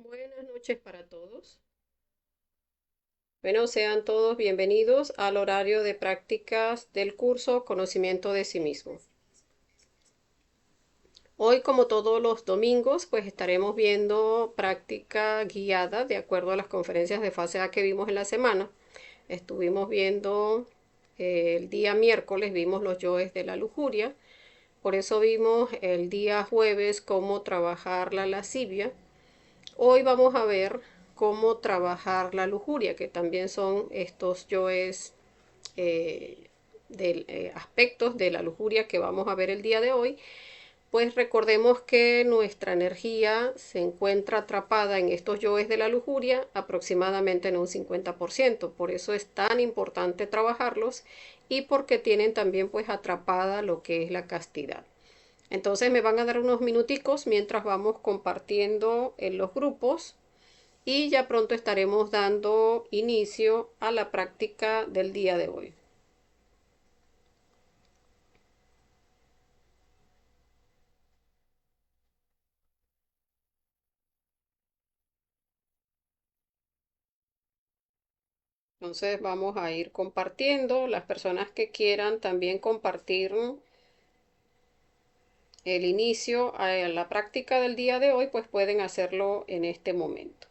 Buenas noches para todos. Bueno, sean todos bienvenidos al horario de prácticas del curso Conocimiento de sí mismo. Hoy, como todos los domingos, pues estaremos viendo práctica guiada de acuerdo a las conferencias de fase A que vimos en la semana. Estuvimos viendo el día miércoles, vimos los yoes de la lujuria. Por eso vimos el día jueves cómo trabajar la lascivia. Hoy vamos a ver cómo trabajar la lujuria, que también son estos yoes aspectos de la lujuria que vamos a ver el día de hoy. Pues recordemos que nuestra energía se encuentra atrapada en estos yoes de la lujuria aproximadamente en un 50%. Por eso es tan importante trabajarlos y porque tienen también pues atrapada lo que es la castidad. Entonces me van a dar unos minuticos mientras vamos compartiendo en los grupos y ya pronto estaremos dando inicio a la práctica del día de hoy. Entonces vamos a ir compartiendo. Las personas que quieran también compartir el inicio a la práctica del día de hoy, pues pueden hacerlo en este momento.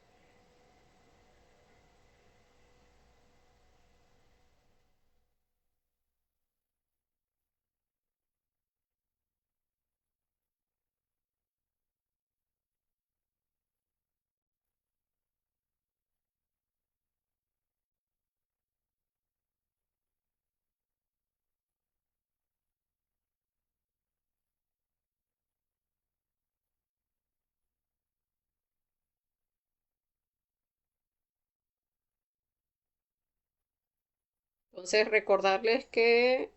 Entonces recordarles que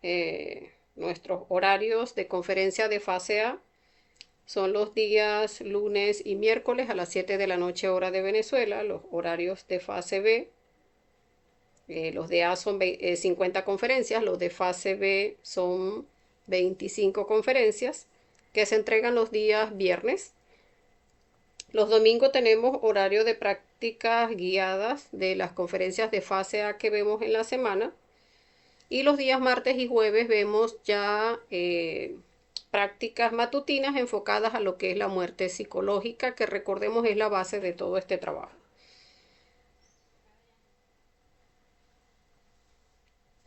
nuestros horarios de conferencia de fase A son los días lunes y miércoles a las 7 de la noche hora de Venezuela. Los horarios de fase B, los de A son 50 conferencias, los de fase B son 25 conferencias que se entregan los días viernes. Los domingos tenemos horario de prácticas guiadas de las conferencias de fase A que vemos en la semana. Y los días martes y jueves vemos ya prácticas matutinas enfocadas a lo que es la muerte psicológica, que recordemos es la base de todo este trabajo.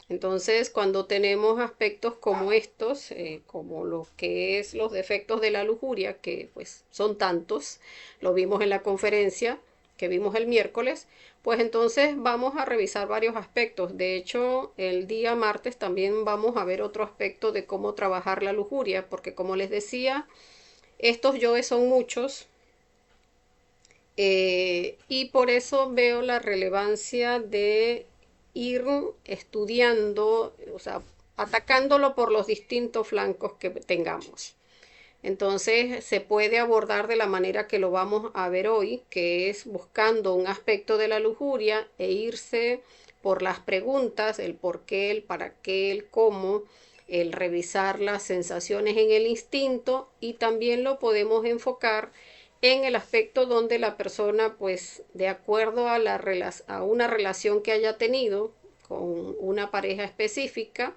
Entonces, cuando tenemos aspectos como estos, como lo que es los defectos de la lujuria, que pues son tantos, lo vimos en la conferencia que vimos el miércoles, pues entonces vamos a revisar varios aspectos. De hecho, el día martes también vamos a ver otro aspecto de cómo trabajar la lujuria, porque como les decía, estos yoes son muchos, y por eso veo la relevancia de ir estudiando, o sea, atacándolo por los distintos flancos que tengamos. Entonces se puede abordar de la manera que lo vamos a ver hoy, que es buscando un aspecto de la lujuria e irse por las preguntas, el por qué, el para qué, el cómo, el revisar las sensaciones en el instinto, y también lo podemos enfocar en el aspecto donde la persona, pues de acuerdo a, a una relación que haya tenido con una pareja específica,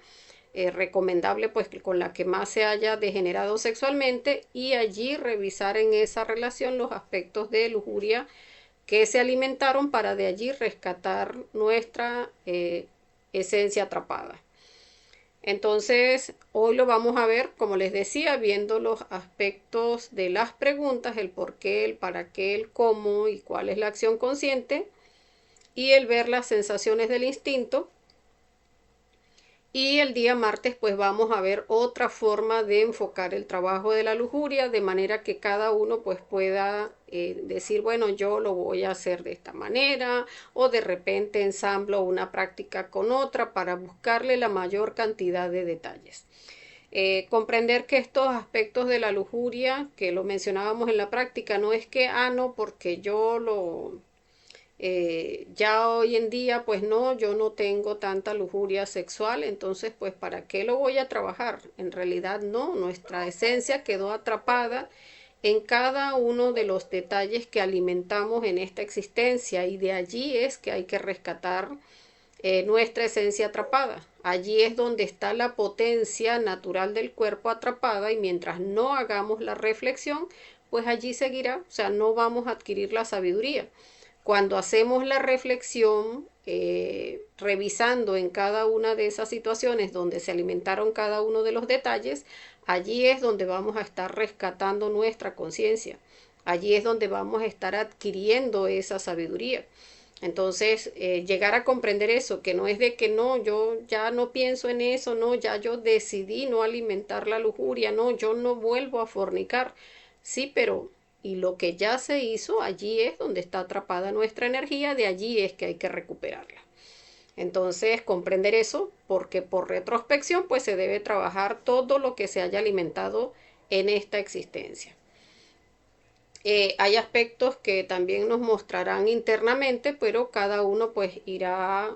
recomendable pues con la que más se haya degenerado sexualmente, y allí revisar en esa relación los aspectos de lujuria que se alimentaron para de allí rescatar nuestra esencia atrapada. Entonces, hoy lo vamos a ver, como les decía, viendo los aspectos de las preguntas, el por qué, el para qué, el cómo y cuál es la acción consciente, y el ver las sensaciones del instinto. Y el día martes pues vamos a ver otra forma de enfocar el trabajo de la lujuria, de manera que cada uno pues pueda decir, bueno, yo lo voy a hacer de esta manera, o de repente ensamblo una práctica con otra para buscarle la mayor cantidad de detalles. Comprender que estos aspectos de la lujuria, que lo mencionábamos en la práctica, no es que, no, porque yo lo ya hoy en día, pues no, yo no tengo tanta lujuria sexual, entonces, pues, ¿para qué lo voy a trabajar? En realidad no, nuestra esencia quedó atrapada en cada uno de los detalles que alimentamos en esta existencia, y de allí es que hay que rescatar nuestra esencia atrapada. Allí es donde está la potencia natural del cuerpo atrapada, y mientras no hagamos la reflexión, pues allí seguirá, o sea, no vamos a adquirir la sabiduría. Cuando hacemos la reflexión, revisando en cada una de esas situaciones donde se alimentaron cada uno de los detalles, allí es donde vamos a estar rescatando nuestra conciencia. Allí es donde vamos a estar adquiriendo esa sabiduría. Entonces, llegar a comprender eso, que no es de que no, yo ya no pienso en eso, no, ya yo decidí no alimentar la lujuria, no, yo no vuelvo a fornicar. Sí, pero y lo que ya se hizo, allí es donde está atrapada nuestra energía, de allí es que hay que recuperarla. Entonces, comprender eso, porque por retrospección, pues se debe trabajar todo lo que se haya alimentado en esta existencia. Hay aspectos que también nos mostrarán internamente, pero cada uno pues irá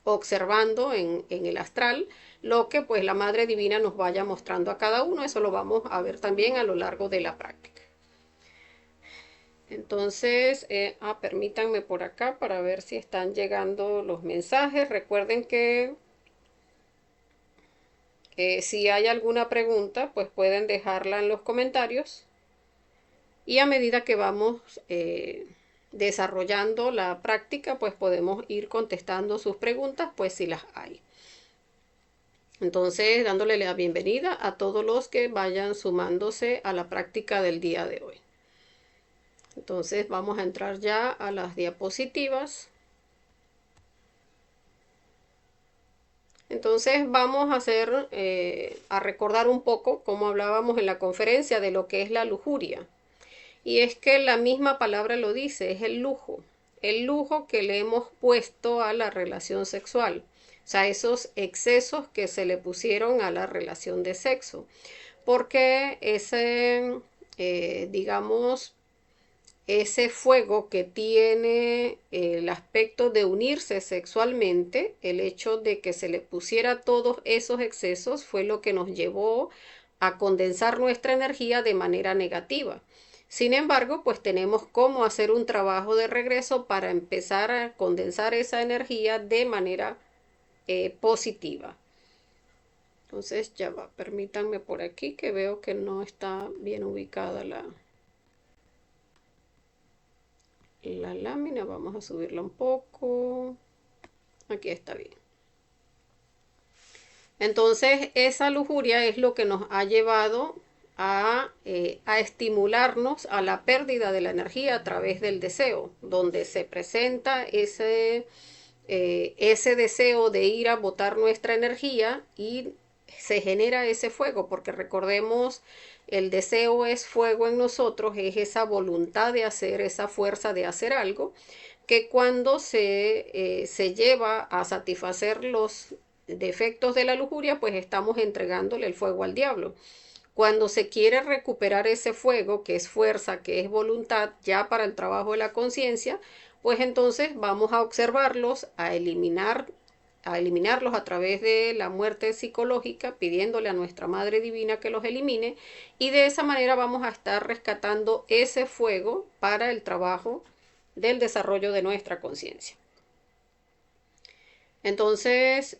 observando en el astral lo que pues la Madre Divina nos vaya mostrando a cada uno. Eso lo vamos a ver también a lo largo de la práctica. Entonces, permítanme por acá para ver si están llegando los mensajes. Recuerden que si hay alguna pregunta, pues pueden dejarla en los comentarios. Y a medida que vamos desarrollando la práctica, pues podemos ir contestando sus preguntas, pues si las hay. Entonces, dándole la bienvenida a todos los que vayan sumándose a la práctica del día de hoy. Entonces, vamos a entrar ya a las diapositivas. Entonces, vamos a hacer, a recordar un poco, como hablábamos en la conferencia, de lo que es la lujuria. Y es que la misma palabra lo dice, es el lujo que le hemos puesto a la relación sexual, o sea, esos excesos que se le pusieron a la relación de sexo, porque ese, digamos, ese fuego que tiene el aspecto de unirse sexualmente, el hecho de que se le pusiera todos esos excesos fue lo que nos llevó a condensar nuestra energía de manera negativa. Sin embargo, pues tenemos cómo hacer un trabajo de regreso para empezar a condensar esa energía de manera positiva. Entonces ya va, permítanme por aquí que veo que no está bien ubicada la lámina. Vamos a subirla un poco. Aquí está bien. Entonces esa lujuria es lo que nos ha llevado a estimularnos a la pérdida de la energía a través del deseo, donde se presenta ese deseo de ir a botar nuestra energía y se genera ese fuego, porque recordemos, el deseo es fuego en nosotros, es esa voluntad de hacer, esa fuerza de hacer algo, que cuando se lleva a satisfacer los defectos de la lujuria, pues estamos entregándole el fuego al diablo. Cuando se quiere recuperar ese fuego, que es fuerza, que es voluntad, ya para el trabajo de la conciencia, pues entonces vamos a observarlos, a eliminarlos a través de la muerte psicológica, pidiéndole a nuestra Madre Divina que los elimine, y de esa manera vamos a estar rescatando ese fuego para el trabajo del desarrollo de nuestra conciencia. Entonces,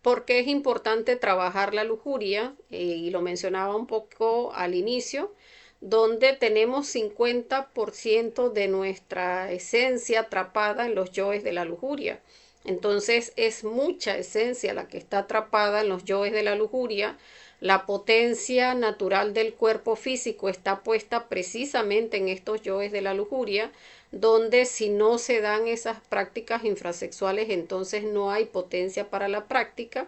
¿por qué es importante trabajar la lujuria? Y lo mencionaba un poco al inicio, donde tenemos 50% de nuestra esencia atrapada en los yoes de la lujuria. Entonces es mucha esencia la que está atrapada en los yoes de la lujuria. La potencia natural del cuerpo físico está puesta precisamente en estos yoes de la lujuria, donde si no se dan esas prácticas infrasexuales, entonces no hay potencia para la práctica.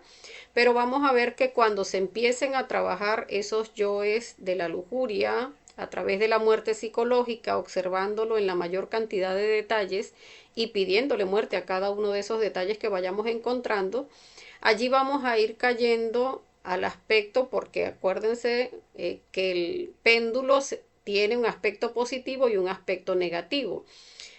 Pero vamos a ver que cuando se empiecen a trabajar esos yoes de la lujuria a través de la muerte psicológica, observándolo en la mayor cantidad de detalles y pidiéndole muerte a cada uno de esos detalles que vayamos encontrando, allí vamos a ir cayendo al aspecto, porque acuérdense que el péndulo tiene un aspecto positivo y un aspecto negativo.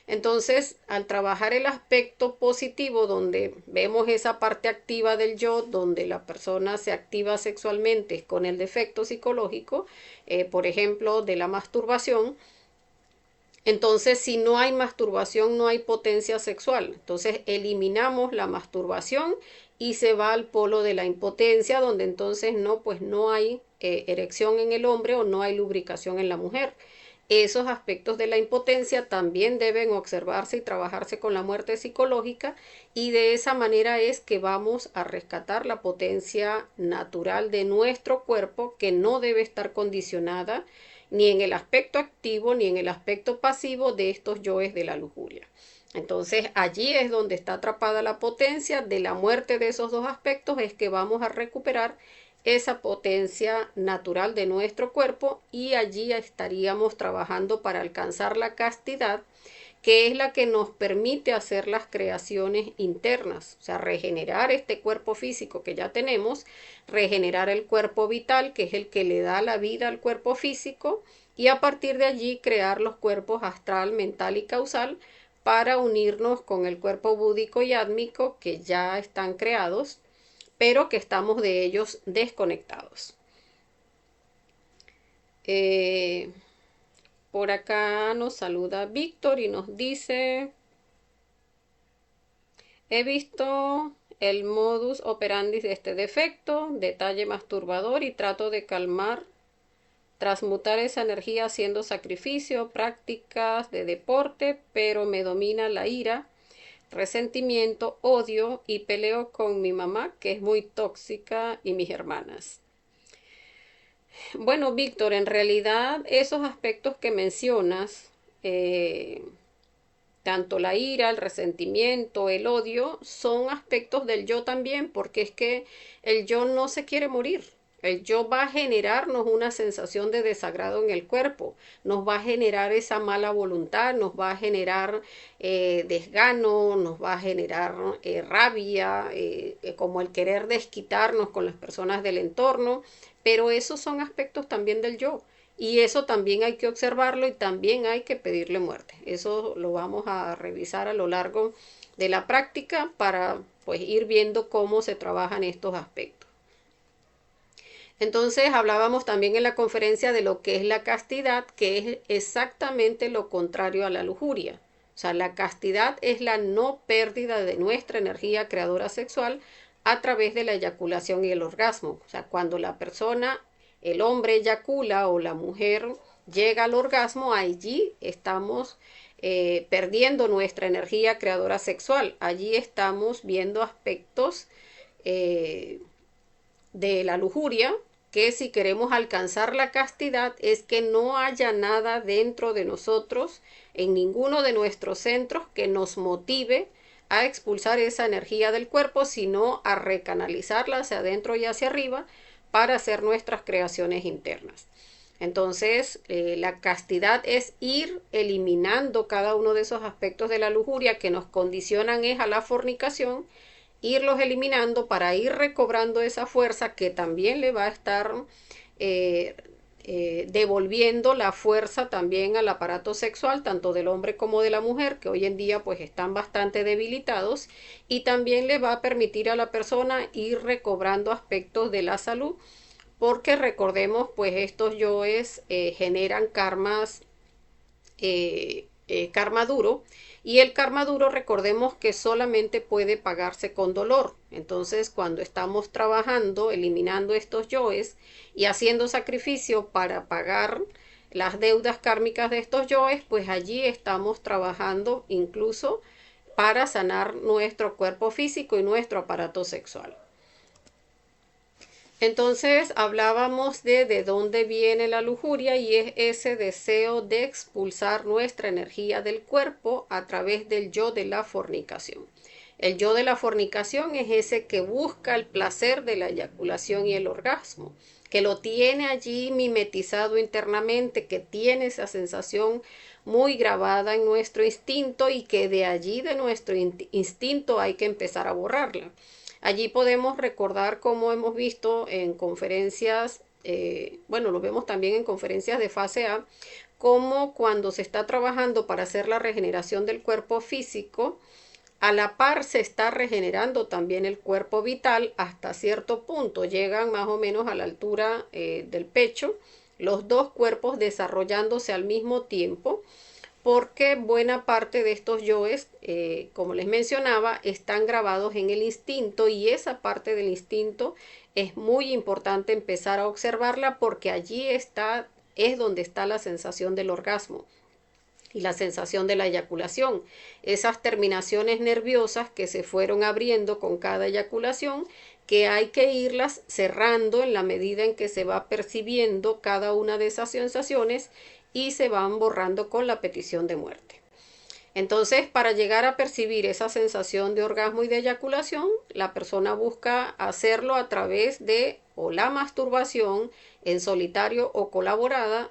Entonces, al trabajar el aspecto positivo, donde vemos esa parte activa del yo, donde la persona se activa sexualmente con el defecto psicológico, por ejemplo, de la masturbación, entonces, si no hay masturbación, no hay potencia sexual. Entonces, eliminamos la masturbación y se va al polo de la impotencia, donde entonces no, pues no hay erección en el hombre o no hay lubricación en la mujer. Esos aspectos de la impotencia también deben observarse y trabajarse con la muerte psicológica, y de esa manera es que vamos a rescatar la potencia natural de nuestro cuerpo, que no debe estar condicionada ni en el aspecto activo ni en el aspecto pasivo de estos yoes de la lujuria. Entonces allí es donde está atrapada la potencia. De la muerte de esos dos aspectos es que vamos a recuperar esa potencia natural de nuestro cuerpo, y allí estaríamos trabajando para alcanzar la castidad, que es la que nos permite hacer las creaciones internas, o sea, regenerar este cuerpo físico que ya tenemos, regenerar el cuerpo vital, que es el que le da la vida al cuerpo físico, y a partir de allí crear los cuerpos astral, mental y causal, para unirnos con el cuerpo búdico y átmico, que ya están creados, pero que estamos de ellos desconectados. Por acá nos saluda Víctor y nos dice: he visto el modus operandi de este defecto, detalle masturbador, y trato de calmar, transmutar esa energía haciendo sacrificio, prácticas de deporte, pero me domina la ira, resentimiento, odio, y peleo con mi mamá, que es muy tóxica, y mis hermanas. Bueno, Víctor, en realidad esos aspectos que mencionas, eh, tanto la ira, el resentimiento, el odio, son aspectos del yo también, porque es que el yo no se quiere morir. El yo va a generarnos una sensación de desagrado en el cuerpo, nos va a generar esa mala voluntad, nos va a generar desgano, nos va a generar rabia, como el querer desquitarnos con las personas del entorno, pero esos son aspectos también del yo. Y eso también hay que observarlo y también hay que pedirle muerte. Eso lo vamos a revisar a lo largo de la práctica para pues ir viendo cómo se trabajan estos aspectos. Entonces hablábamos también en la conferencia de lo que es la castidad, que es exactamente lo contrario a la lujuria. O sea, la castidad es la no pérdida de nuestra energía creadora sexual a través de la eyaculación y el orgasmo. O sea, cuando la persona, el hombre eyacula o la mujer llega al orgasmo, allí estamos perdiendo nuestra energía creadora sexual. Allí estamos viendo aspectos de la lujuria, que si queremos alcanzar la castidad es que no haya nada dentro de nosotros, en ninguno de nuestros centros, que nos motive a expulsar esa energía del cuerpo, sino a recanalizarla hacia adentro y hacia arriba para hacer nuestras creaciones internas. Entonces, la castidad es ir eliminando cada uno de esos aspectos de la lujuria que nos condicionan es a la fornicación, irlos eliminando para ir recobrando esa fuerza que también le va a estar devolviendo la fuerza también al aparato sexual, tanto del hombre como de la mujer, que hoy en día pues están bastante debilitados, y también le va a permitir a la persona ir recobrando aspectos de la salud, porque recordemos pues estos yoes generan karmas, karma duro, y el karma duro recordemos que solamente puede pagarse con dolor. Entonces cuando estamos trabajando, eliminando estos yoes y haciendo sacrificio para pagar las deudas kármicas de estos yoes, pues allí estamos trabajando incluso para sanar nuestro cuerpo físico y nuestro aparato sexual. Entonces hablábamos de dónde viene la lujuria, y es ese deseo de expulsar nuestra energía del cuerpo a través del yo de la fornicación. El yo de la fornicación es ese que busca el placer de la eyaculación y el orgasmo, que lo tiene allí mimetizado internamente, que tiene esa sensación muy grabada en nuestro instinto, y que de allí de nuestro instinto hay que empezar a borrarla. Allí podemos recordar cómo hemos visto en conferencias, bueno, lo vemos también en conferencias de fase A, como cuando se está trabajando para hacer la regeneración del cuerpo físico, a la par se está regenerando también el cuerpo vital hasta cierto punto, llegan más o menos a la altura del pecho, los dos cuerpos desarrollándose al mismo tiempo, porque buena parte de estos yoes, como les mencionaba, están grabados en el instinto, y esa parte del instinto es muy importante empezar a observarla, porque allí es donde está la sensación del orgasmo y la sensación de la eyaculación. Esas terminaciones nerviosas que se fueron abriendo con cada eyaculación, que hay que irlas cerrando en la medida en que se va percibiendo cada una de esas sensaciones y se van borrando con la petición de muerte. Entonces, para llegar a percibir esa sensación de orgasmo y de eyaculación, la persona busca hacerlo a través de o la masturbación en solitario o colaborada,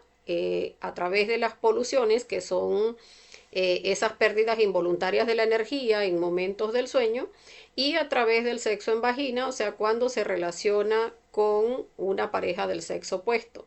a través de las poluciones, que son esas pérdidas involuntarias de la energía en momentos del sueño, y a través del sexo en vagina, o sea, cuando se relaciona con una pareja del sexo opuesto.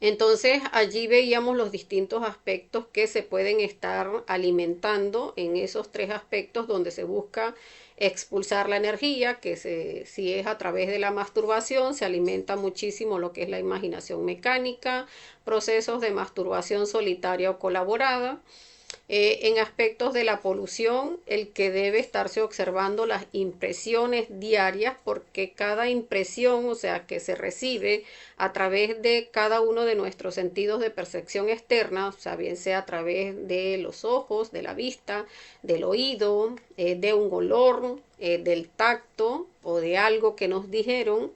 Entonces allí veíamos los distintos aspectos que se pueden estar alimentando en esos tres aspectos donde se busca expulsar la energía, si es a través de la masturbación, se alimenta muchísimo lo que es la imaginación mecánica, procesos de masturbación solitaria o colaborada. En aspectos de la polución, el que debe estarse observando las impresiones diarias, porque cada impresión, o sea, que se recibe a través de cada uno de nuestros sentidos de percepción externa, o sea, bien sea a través de los ojos, de la vista, del oído, de un olor, del tacto o de algo que nos dijeron.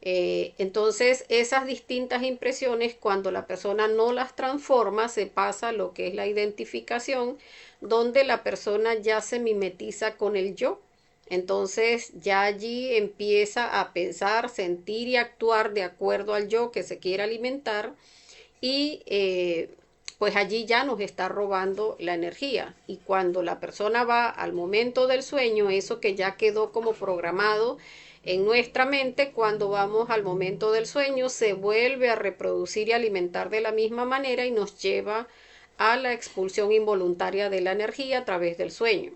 Entonces, esas distintas impresiones, cuando la persona no las transforma, se pasa a lo que es la identificación, donde la persona ya se mimetiza con el yo. Entonces, ya allí empieza a pensar, sentir y actuar de acuerdo al yo que se quiere alimentar, y pues allí ya nos está robando la energía. Y cuando la persona va al momento del sueño, eso que ya quedó como programado en nuestra mente, cuando vamos al momento del sueño, se vuelve a reproducir y alimentar de la misma manera, y nos lleva a la expulsión involuntaria de la energía a través del sueño.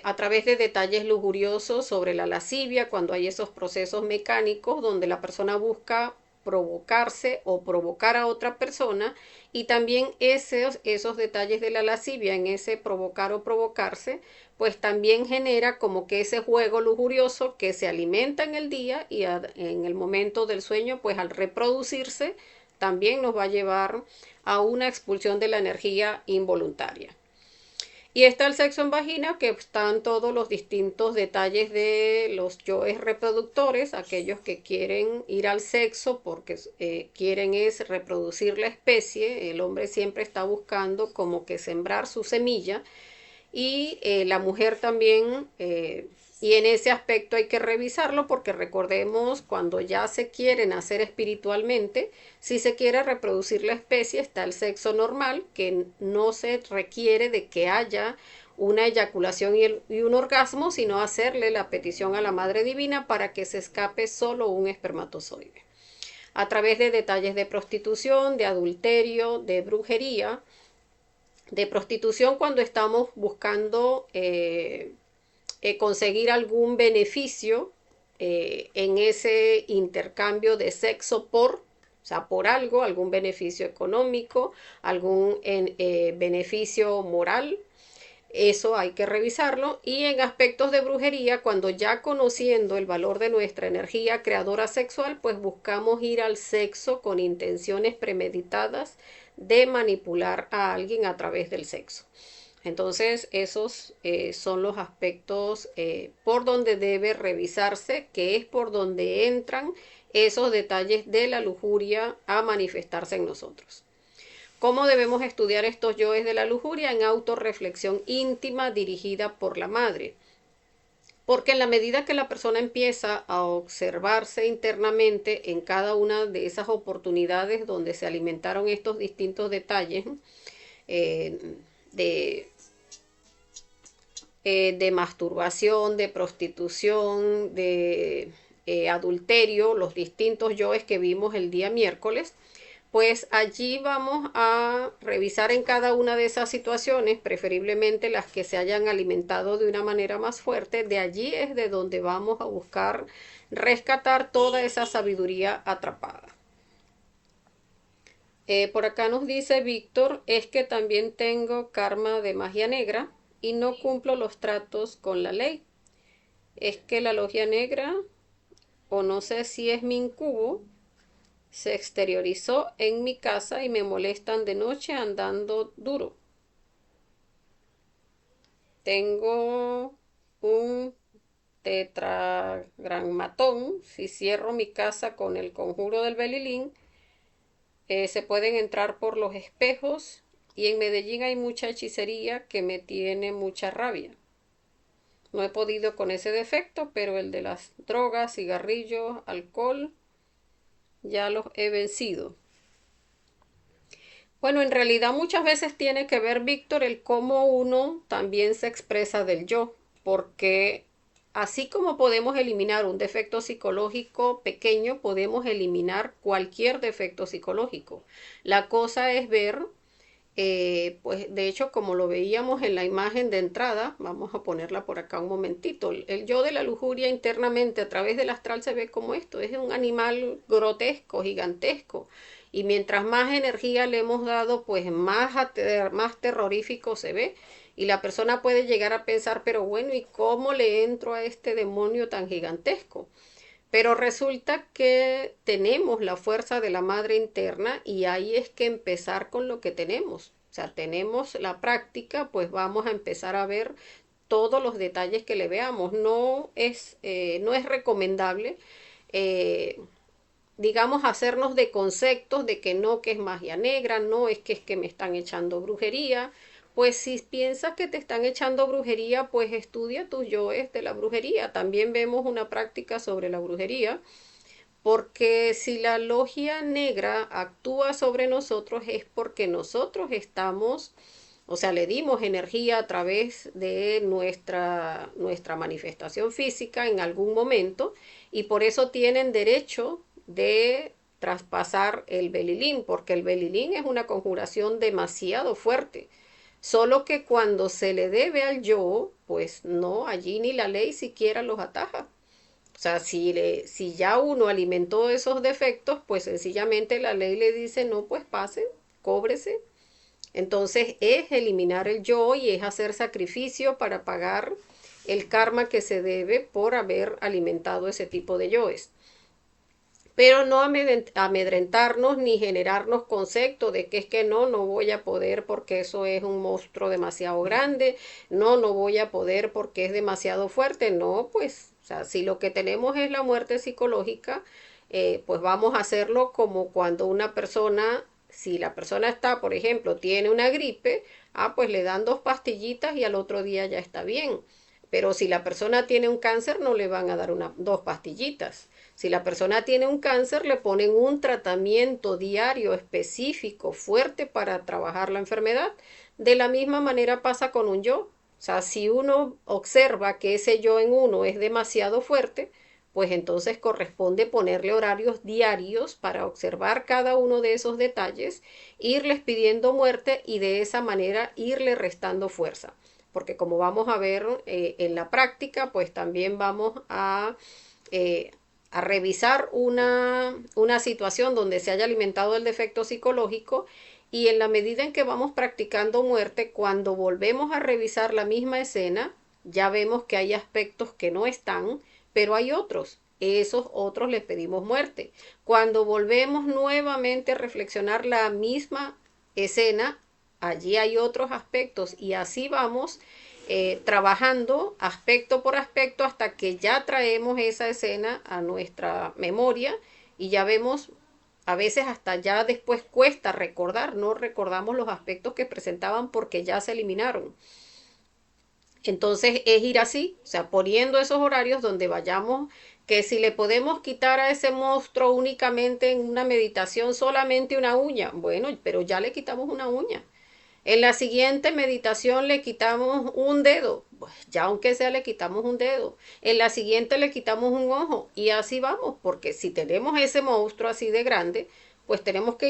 A través de detalles lujuriosos sobre la lascivia, cuando hay esos procesos mecánicos donde la persona busca provocarse o provocar a otra persona, y también esos detalles de la lascivia en ese provocar o provocarse, pues también genera como que ese juego lujurioso que se alimenta en el día, y en el momento del sueño, pues al reproducirse, también nos va a llevar a una expulsión de la energía involuntaria. Y está el sexo en vagina, que están todos los distintos detalles de los yoes reproductores, aquellos que quieren ir al sexo porque quieren es reproducir la especie. El hombre siempre está buscando como que sembrar su semilla, y la mujer también, y en ese aspecto hay que revisarlo, porque recordemos, cuando ya se quiere nacer espiritualmente, si se quiere reproducir la especie, está el sexo normal, que no se requiere de que haya una eyaculación y un orgasmo, sino hacerle la petición a la Madre Divina para que se escape solo un espermatozoide. A través de detalles de prostitución, de adulterio, de brujería, de prostitución cuando estamos buscando conseguir algún beneficio en ese intercambio de sexo o sea, por algo, algún beneficio económico, algún beneficio moral. Eso hay que revisarlo. Y en aspectos de brujería, cuando ya conociendo el valor de nuestra energía creadora sexual, pues buscamos ir al sexo con intenciones premeditadas de manipular a alguien a través del sexo. Entonces, esos son los aspectos por donde debe revisarse, que es por donde entran esos detalles de la lujuria a manifestarse en nosotros. ¿Cómo debemos estudiar estos yoes de la lujuria? En autorreflexión íntima dirigida por la madre. Porque en la medida que la persona empieza a observarse internamente en cada una de esas oportunidades donde se alimentaron estos distintos detalles eh, de, de masturbación, de prostitución, de adulterio, los distintos yoes que vimos el día miércoles, Pues allí vamos a revisar en cada una de esas situaciones, preferiblemente las que se hayan alimentado de una manera más fuerte. De allí es de donde vamos a buscar rescatar toda esa sabiduría atrapada. Por acá nos dice Víctor, es que también tengo karma de magia negra y no cumplo los tratos con la ley. Es que la logia negra, o no sé si es mi incubo, se exteriorizó en mi casa y me molestan de noche andando duro. Tengo un tetragrammatón. Si cierro mi casa con el conjuro del Belilín, se pueden entrar por los espejos y en Medellín hay mucha hechicería que me tiene mucha rabia. No he podido con ese defecto, pero el de las drogas, cigarrillos, alcohol, ya los he vencido. Bueno, en realidad muchas veces tiene que ver, Víctor, el cómo uno también se expresa del yo, porque así como podemos eliminar un defecto psicológico pequeño, podemos eliminar cualquier defecto psicológico. La cosa es ver, pues de hecho, como lo veíamos en la imagen de entrada, vamos a ponerla por acá un momentito, el yo de la lujuria internamente a través del astral se ve como esto, es un animal grotesco, gigantesco, y mientras más energía le hemos dado, pues más terrorífico se ve, y la persona puede llegar a pensar, pero bueno, ¿y cómo le entro a este demonio tan gigantesco? Pero resulta que tenemos la fuerza de la madre interna y ahí es que empezar con lo que tenemos. O sea, tenemos la práctica, pues vamos a empezar a ver todos los detalles que le veamos. No es recomendable, eh, digamos, hacernos de conceptos de que no, que es magia negra, no es que me están echando brujería. Pues si piensas que te están echando brujería, pues estudia tus yoes de la brujería. También vemos una práctica sobre la brujería, porque si la logia negra actúa sobre nosotros es porque nosotros estamos, o sea, le dimos energía a través de nuestra manifestación física en algún momento y por eso tienen derecho de traspasar el belilín, porque el belilín es una conjuración demasiado fuerte. Solo que cuando se le debe al yo, pues no, allí ni la ley siquiera los ataja. O sea, si ya uno alimentó esos defectos, pues sencillamente la ley le dice, no, pues pase, cóbrese. Entonces es eliminar el yo y es hacer sacrificio para pagar el karma que se debe por haber alimentado ese tipo de yoes. Pero no amedrentarnos ni generarnos conceptos de que es que no voy a poder porque eso es un monstruo demasiado grande, no voy a poder porque es demasiado fuerte, no, pues, o sea, si lo que tenemos es la muerte psicológica, pues vamos a hacerlo como cuando una persona, si la persona está, por ejemplo, tiene una gripe, pues le dan 2 pastillitas y al otro día ya está bien. Pero si la persona tiene un cáncer, no le van a dar 2 pastillitas. Si la persona tiene un cáncer, le ponen un tratamiento diario específico, fuerte para trabajar la enfermedad. De la misma manera pasa con un yo. O sea, si uno observa que ese yo en uno es demasiado fuerte, pues entonces corresponde ponerle horarios diarios para observar cada uno de esos detalles, irles pidiendo muerte y de esa manera irle restando fuerza. Porque como vamos a ver en la práctica, pues también vamos eh, a revisar una situación donde se haya alimentado el defecto psicológico y en la medida en que vamos practicando muerte, cuando volvemos a revisar la misma escena, ya vemos que hay aspectos que no están, pero hay otros. Esos otros les pedimos muerte. Cuando volvemos nuevamente a reflexionar la misma escena, allí hay otros aspectos y así vamos trabajando aspecto por aspecto hasta que ya traemos esa escena a nuestra memoria y ya vemos, a veces hasta ya después cuesta recordar, no recordamos los aspectos que presentaban porque ya se eliminaron. Entonces es ir así, o sea, poniendo esos horarios donde vayamos, que si le podemos quitar a ese monstruo únicamente en una meditación solamente una uña, bueno, pero ya le quitamos una uña. En la siguiente meditación le quitamos un dedo, pues ya aunque sea le quitamos un dedo. En la siguiente le quitamos un ojo y así vamos, porque si tenemos ese monstruo así de grande, pues tenemos que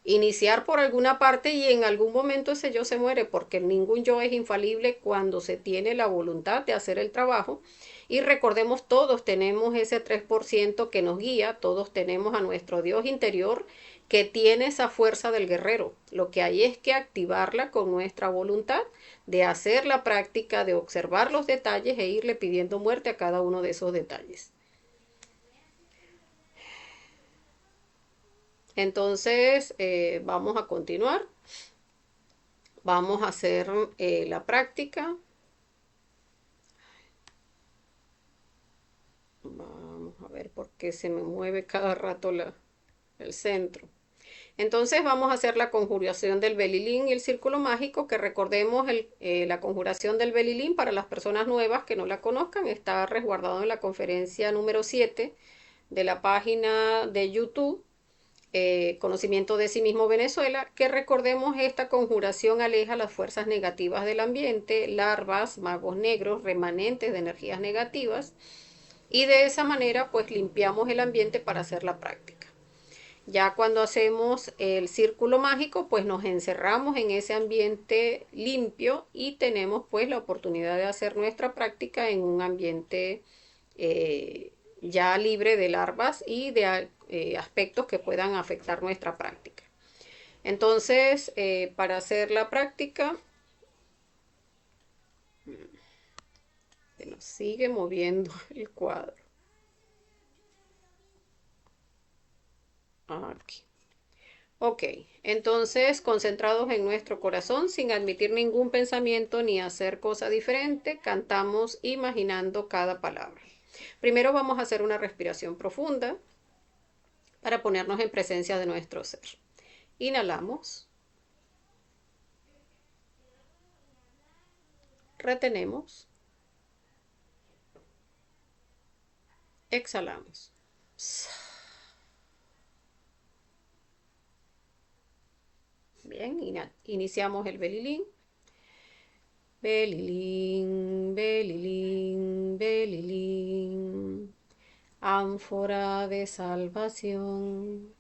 iniciar por alguna parte y en algún momento ese yo se muere, porque ningún yo es infalible cuando se tiene la voluntad de hacer el trabajo. Y recordemos, todos tenemos ese 3% que nos guía, todos tenemos a nuestro Dios interior que tiene esa fuerza del guerrero. Lo que hay es que activarla con nuestra voluntad de hacer la práctica, de observar los detalles e irle pidiendo muerte a cada uno de esos detalles. Entonces, vamos a continuar. Vamos a hacer la práctica. Vamos a ver por qué se me mueve cada rato el centro. Entonces vamos a hacer la conjuración del belilín y el círculo mágico, que recordemos la conjuración del belilín para las personas nuevas que no la conozcan. Está resguardado en la conferencia número 7 de la página de YouTube, Conocimiento de sí mismo Venezuela, que recordemos esta conjuración aleja las fuerzas negativas del ambiente, larvas, magos negros, remanentes de energías negativas, y de esa manera pues limpiamos el ambiente para hacer la práctica. Ya cuando hacemos el círculo mágico, pues nos encerramos en ese ambiente limpio y tenemos pues la oportunidad de hacer nuestra práctica en un ambiente ya libre de larvas y de aspectos que puedan afectar nuestra práctica. Entonces, para hacer la práctica, se nos sigue moviendo el cuadro. Aquí. Ok, entonces concentrados en nuestro corazón, sin admitir ningún pensamiento ni hacer cosa diferente, cantamos imaginando cada palabra. Primero vamos a hacer una respiración profunda para ponernos en presencia de nuestro ser. Inhalamos, retenemos, exhalamos. Bien, iniciamos el belilín. Belilín, belilín, belilín. Ánfora de salvación.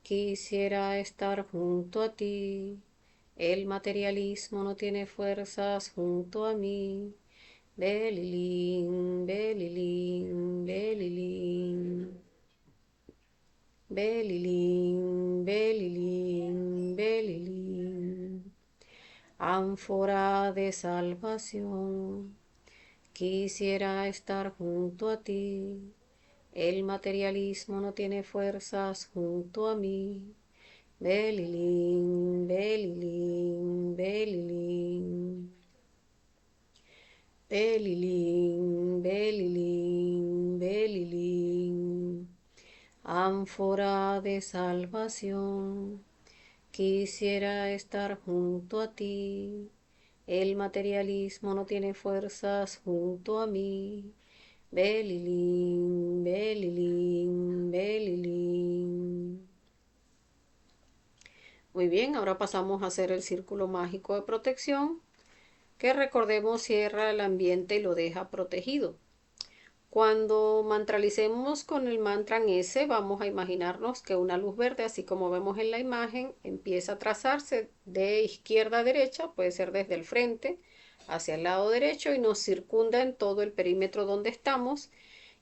Quisiera estar junto a ti. El materialismo no tiene fuerzas junto a mí. Belilín, belilín, belilín. Belilín, belilín, belilín. Ánfora de salvación. Quisiera estar junto a ti. El materialismo no tiene fuerzas junto a mí. Belilín, belilín, belilín. Belilín, belilín, belilín. Ánfora de salvación. Quisiera estar junto a ti. El materialismo no tiene fuerzas junto a mí. Belilín, belilín, belilín. Muy bien, ahora pasamos a hacer el círculo mágico de protección, que recordemos cierra el ambiente y lo deja protegido. Cuando mantralicemos con el mantra ese, vamos a imaginarnos que una luz verde, así como vemos en la imagen, empieza a trazarse de izquierda a derecha, puede ser desde el frente hacia el lado derecho, y nos circunda en todo el perímetro donde estamos.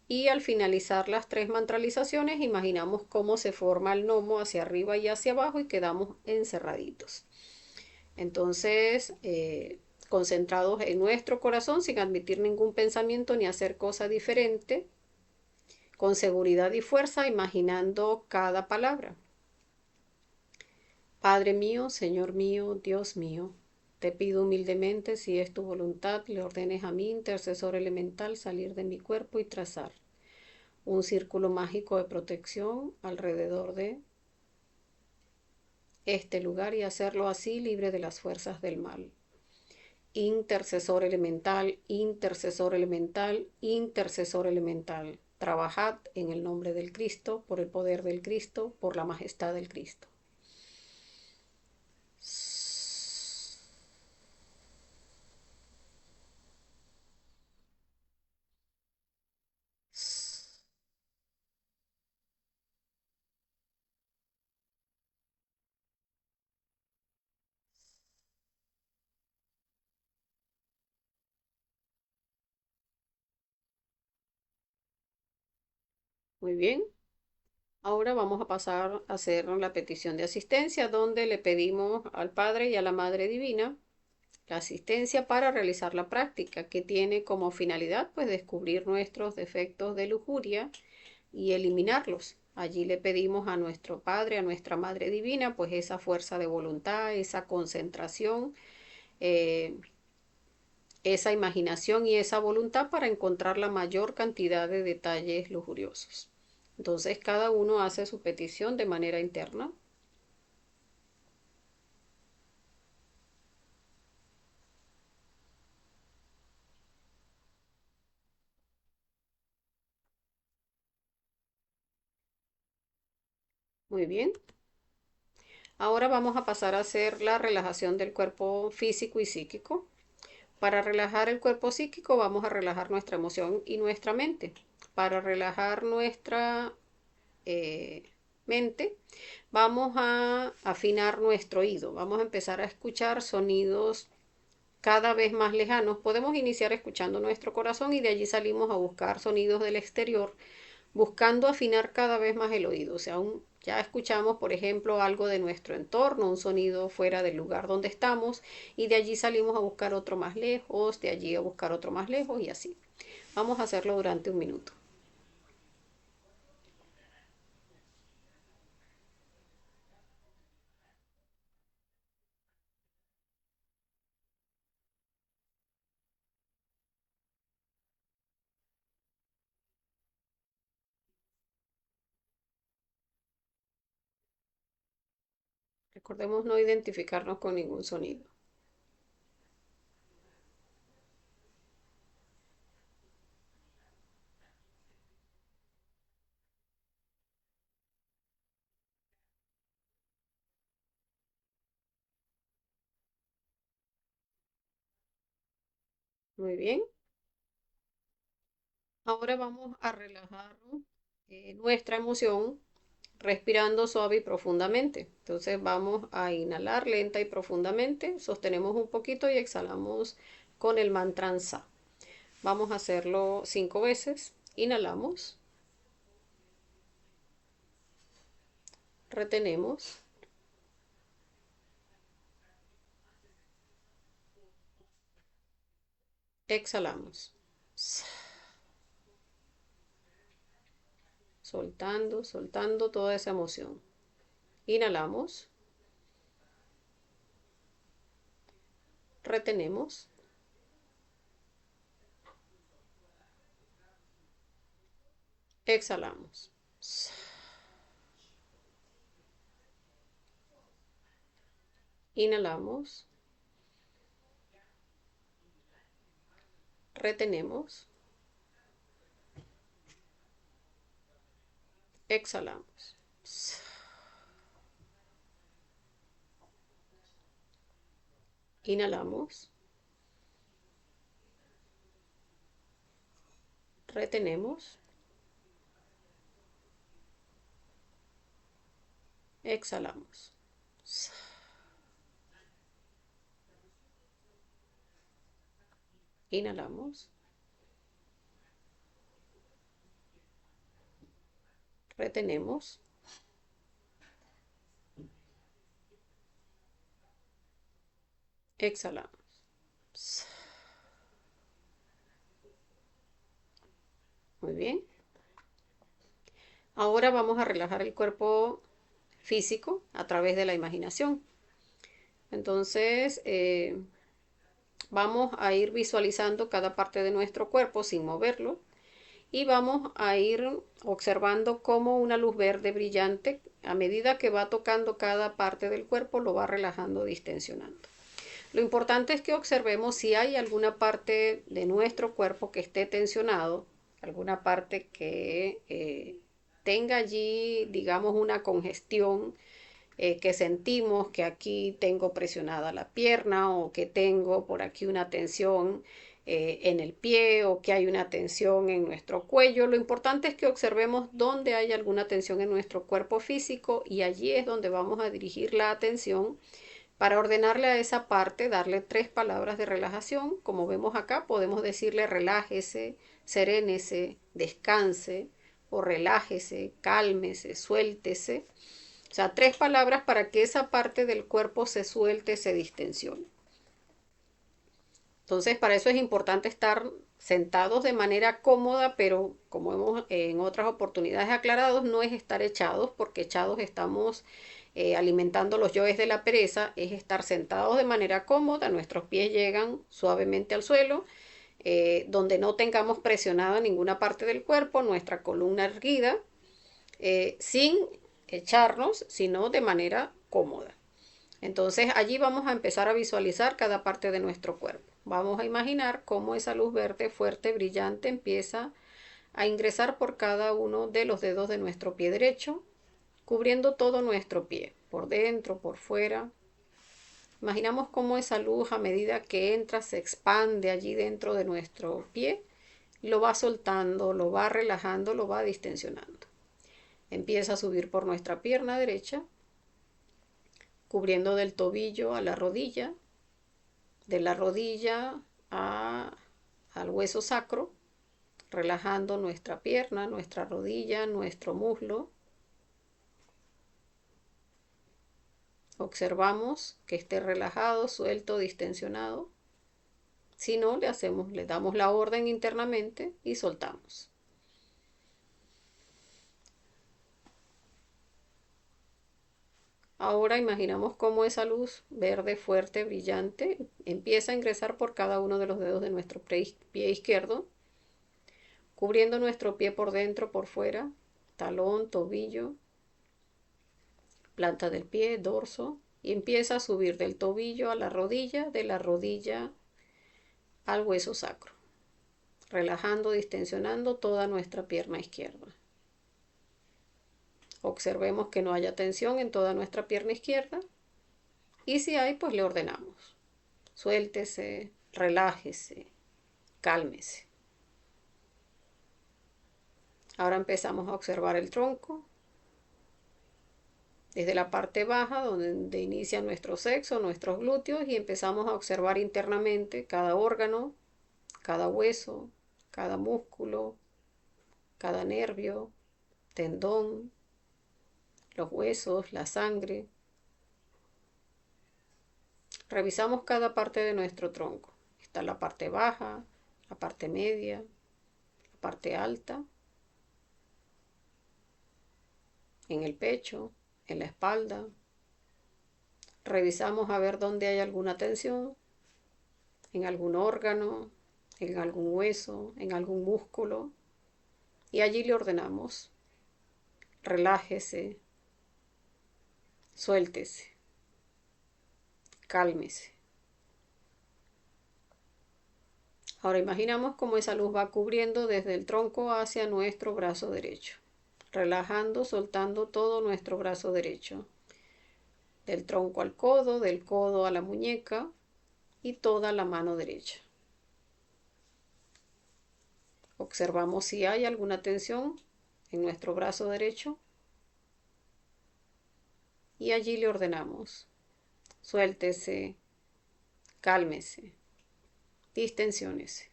Y al finalizar las 3 mantralizaciones, imaginamos cómo se forma el gnomo hacia arriba y hacia abajo y quedamos encerraditos. Entonces, concentrados en nuestro corazón, sin admitir ningún pensamiento ni hacer cosa diferente, con seguridad y fuerza, imaginando cada palabra. Padre mío, Señor mío, Dios mío, te pido humildemente, si es tu voluntad, le ordenes a mí, intercesor elemental, salir de mi cuerpo y trazar un círculo mágico de protección alrededor de este lugar y hacerlo así libre de las fuerzas del mal. Intercesor elemental, intercesor elemental, intercesor elemental. Trabajad en el nombre del Cristo, por el poder del Cristo, por la majestad del Cristo. Muy bien. Ahora vamos a pasar a hacer la petición de asistencia, donde le pedimos al Padre y a la Madre Divina la asistencia para realizar la práctica, que tiene como finalidad pues descubrir nuestros defectos de lujuria y eliminarlos. Allí le pedimos a nuestro Padre, a nuestra Madre Divina, pues esa fuerza de voluntad, esa concentración, eh, esa imaginación y esa voluntad para encontrar la mayor cantidad de detalles lujuriosos. Entonces cada uno hace su petición de manera interna. Muy bien. Ahora vamos a pasar a hacer la relajación del cuerpo físico y psíquico. Para relajar el cuerpo psíquico vamos a relajar nuestra emoción y nuestra mente. Para relajar nuestra eh, mente vamos a afinar nuestro oído. Vamos a empezar a escuchar sonidos cada vez más lejanos. Podemos iniciar escuchando nuestro corazón y de allí salimos a buscar sonidos del exterior, buscando afinar cada vez más el oído. O sea, ya escuchamos, por ejemplo, algo de nuestro entorno, un sonido fuera del lugar donde estamos, y de allí salimos a buscar otro más lejos, de allí a buscar otro más lejos y así. Vamos a hacerlo durante un minuto. Recordemos no identificarnos con ningún sonido. Muy bien. Ahora vamos a relajar nuestra emoción respirando suave y profundamente. Entonces vamos a inhalar lenta y profundamente, sostenemos un poquito y exhalamos con el mantra Sa. Vamos a hacerlo 5 veces. Inhalamos, retenemos, exhalamos. Soltando, soltando toda esa emoción. Inhalamos, retenemos, exhalamos. Inhalamos, retenemos, exhalamos. Inhalamos, retenemos, exhalamos. Inhalamos, retenemos, exhalamos. Muy bien. Ahora vamos a relajar el cuerpo físico a través de la imaginación. Entonces, vamos a ir visualizando cada parte de nuestro cuerpo sin moverlo y vamos a ir observando cómo una luz verde brillante, a medida que va tocando cada parte del cuerpo, lo va relajando, distensionando. Lo importante es que observemos si hay alguna parte de nuestro cuerpo que esté tensionado, alguna parte que tenga allí, digamos, una congestión, que sentimos que aquí tengo presionada la pierna o que tengo por aquí una tensión en el pie o que hay una tensión en nuestro cuello. Lo importante es que observemos dónde hay alguna tensión en nuestro cuerpo físico y allí es donde vamos a dirigir la atención para ordenarle a esa parte, darle 3 palabras de relajación. Como vemos acá, podemos decirle relájese, serénese, descanse, o relájese, cálmese, suéltese. O sea, 3 palabras para que esa parte del cuerpo se suelte, se distensione. Entonces, para eso es importante estar sentados de manera cómoda, pero como hemos en otras oportunidades aclarado, no es estar echados, porque echados estamos alimentando los yoes de la pereza, es estar sentados de manera cómoda, nuestros pies llegan suavemente al suelo, donde no tengamos presionada ninguna parte del cuerpo, nuestra columna erguida, sin echarnos, sino de manera cómoda. Entonces allí vamos a empezar a visualizar cada parte de nuestro cuerpo. Vamos a imaginar cómo esa luz verde fuerte, brillante, empieza a ingresar por cada uno de los dedos de nuestro pie derecho, cubriendo todo nuestro pie, por dentro, por fuera. Imaginamos cómo esa luz a medida que entra se expande allí dentro de nuestro pie, lo va soltando, lo va relajando, lo va distensionando. Empieza a subir por nuestra pierna derecha, cubriendo del tobillo a la rodilla, de la rodilla al hueso sacro, relajando nuestra pierna, nuestra rodilla, nuestro muslo. Observamos que esté relajado, suelto, distensionado. Si no, le damos la orden internamente y soltamos. Ahora imaginamos cómo esa luz verde, fuerte, brillante, empieza a ingresar por cada uno de los dedos de nuestro pie izquierdo, cubriendo nuestro pie por dentro, por fuera, talón, tobillo, planta del pie, dorso, y empieza a subir del tobillo a la rodilla, de la rodilla al hueso sacro, relajando, distensionando toda nuestra pierna izquierda. Observemos que no haya tensión en toda nuestra pierna izquierda, y si hay, pues le ordenamos. Suéltese, relájese, cálmese. Ahora empezamos a observar el tronco, desde la parte baja, donde inicia nuestro sexo, nuestros glúteos, y empezamos a observar internamente cada órgano, cada hueso, cada músculo, cada nervio, tendón, los huesos, la sangre. Revisamos cada parte de nuestro tronco. Está la parte baja, la parte media, la parte alta, en el pecho, en la espalda. Revisamos a ver dónde hay alguna tensión, en algún órgano, en algún hueso, en algún músculo. Y allí le ordenamos, relájese, suéltese, cálmese. Ahora imaginamos cómo esa luz va cubriendo desde el tronco hacia nuestro brazo derecho, relajando, soltando todo nuestro brazo derecho, del tronco al codo, del codo a la muñeca y toda la mano derecha. Observamos si hay alguna tensión en nuestro brazo derecho y allí le ordenamos, suéltese, cálmese, distensiónese.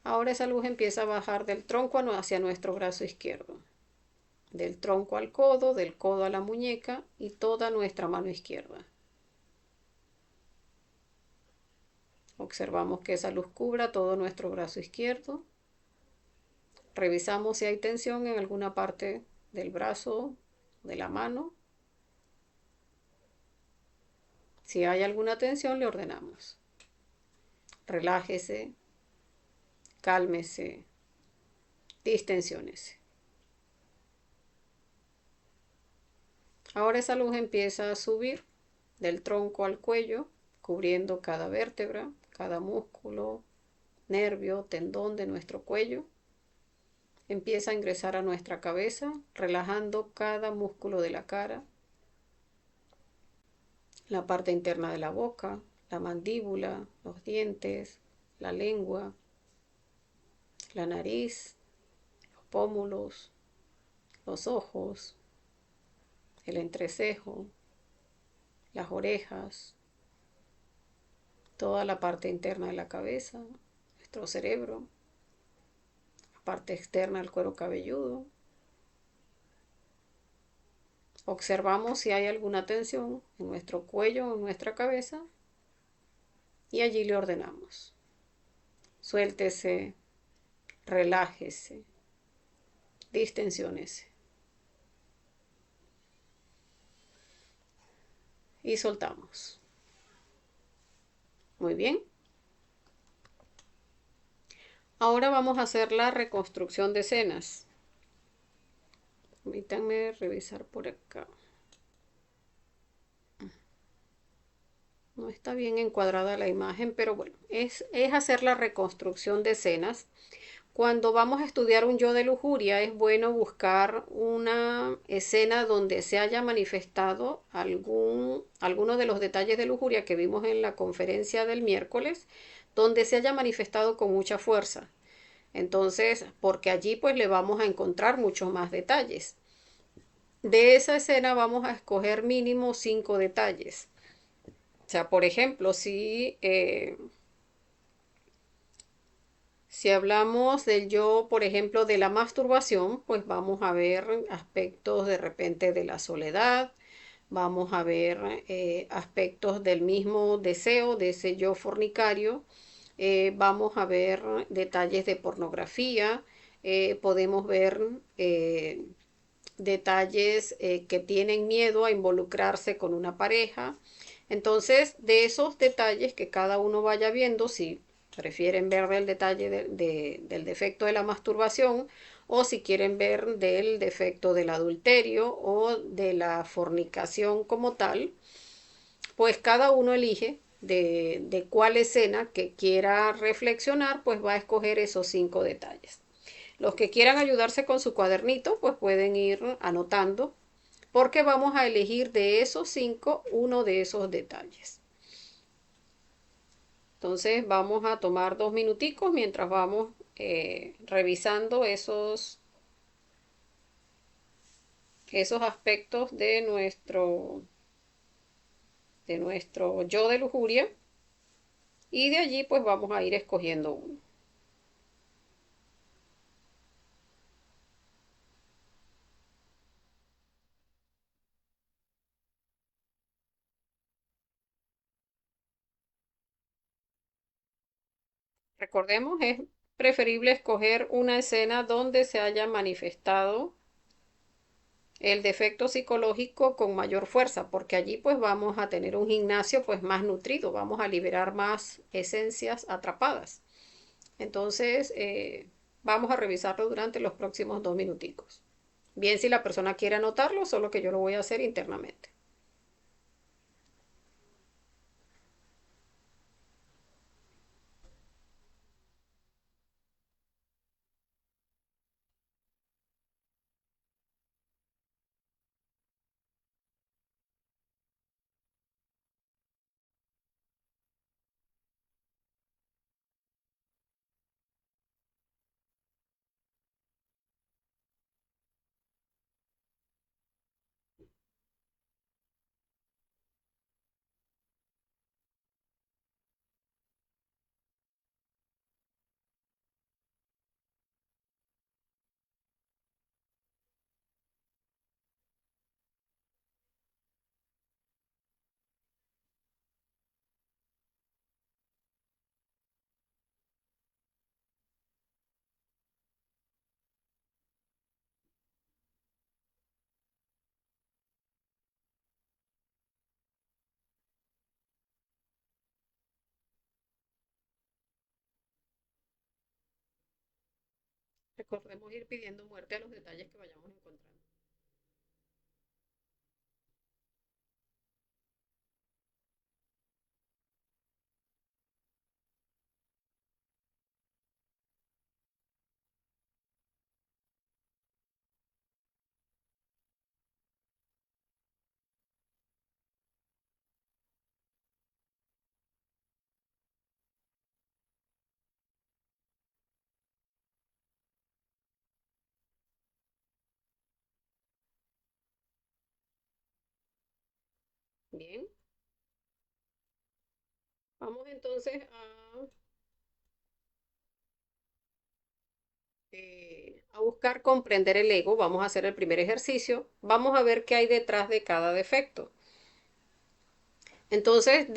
Ahora esa luz empieza a bajar del tronco hacia nuestro brazo izquierdo, del tronco al codo, del codo a la muñeca y toda nuestra mano izquierda. Observamos que esa luz cubra todo nuestro brazo izquierdo. Revisamos si hay tensión en alguna parte del brazo, de la mano. Si hay alguna tensión, le ordenamos. Relájese, cálmese, distensiónese. Ahora esa luz empieza a subir del tronco al cuello, cubriendo cada vértebra, cada músculo, nervio, tendón de nuestro cuello. Empieza a ingresar a nuestra cabeza, relajando cada músculo de la cara, la parte interna de la boca, la mandíbula, los dientes, la lengua, la nariz, los pómulos, los ojos, el entrecejo, las orejas, toda la parte interna de la cabeza, nuestro cerebro. parte externa del cuero cabelludo. Observamos si hay alguna tensión en nuestro cuello o en nuestra cabeza y allí le ordenamos. Suéltese, relájese, distensiónese. Y soltamos. Muy bien. Ahora vamos a hacer la reconstrucción de escenas. Permítanme revisar por acá. No está bien encuadrada la imagen, pero bueno, es hacer la reconstrucción de escenas. Cuando vamos a estudiar un yo de lujuria, es bueno buscar una escena donde se haya manifestado alguno de los detalles de lujuria que vimos en la conferencia del miércoles, donde se haya manifestado con mucha fuerza. Entonces, porque allí pues le vamos a encontrar muchos más detalles. De esa escena vamos a escoger mínimo 5 detalles. O sea, por ejemplo, si hablamos del yo, por ejemplo, de la masturbación, pues vamos a ver aspectos de repente de la soledad, vamos a ver aspectos del mismo deseo, de ese yo fornicario, vamos a ver detalles de pornografía, podemos ver detalles que tienen miedo a involucrarse con una pareja. Entonces, de esos detalles que cada uno vaya viendo, si prefieren ver del detalle del defecto de la masturbación o si quieren ver del defecto del adulterio o de la fornicación como tal, pues cada uno elige de cuál escena que quiera reflexionar, pues va a escoger esos 5 detalles. Los que quieran ayudarse con su cuadernito, pues pueden ir anotando, porque vamos a elegir de esos 5 uno de esos detalles. Entonces vamos a tomar 2 minuticos mientras vamos revisando esos aspectos de nuestro yo de lujuria y de allí pues vamos a ir escogiendo uno. Recordemos, es preferible escoger una escena donde se haya manifestado el defecto psicológico con mayor fuerza, porque allí pues vamos a tener un gimnasio pues más nutrido, vamos a liberar más esencias atrapadas. Entonces, vamos a revisarlo durante los próximos 2 minuticos. Bien, si la persona quiere anotarlo, solo que yo lo voy a hacer internamente. Recordemos ir pidiendo muerte a los detalles que vayamos encontrando. Bien, vamos entonces a a buscar comprender el ego. Vamos a hacer el primer ejercicio. Vamos a ver qué hay detrás de cada defecto. Entonces,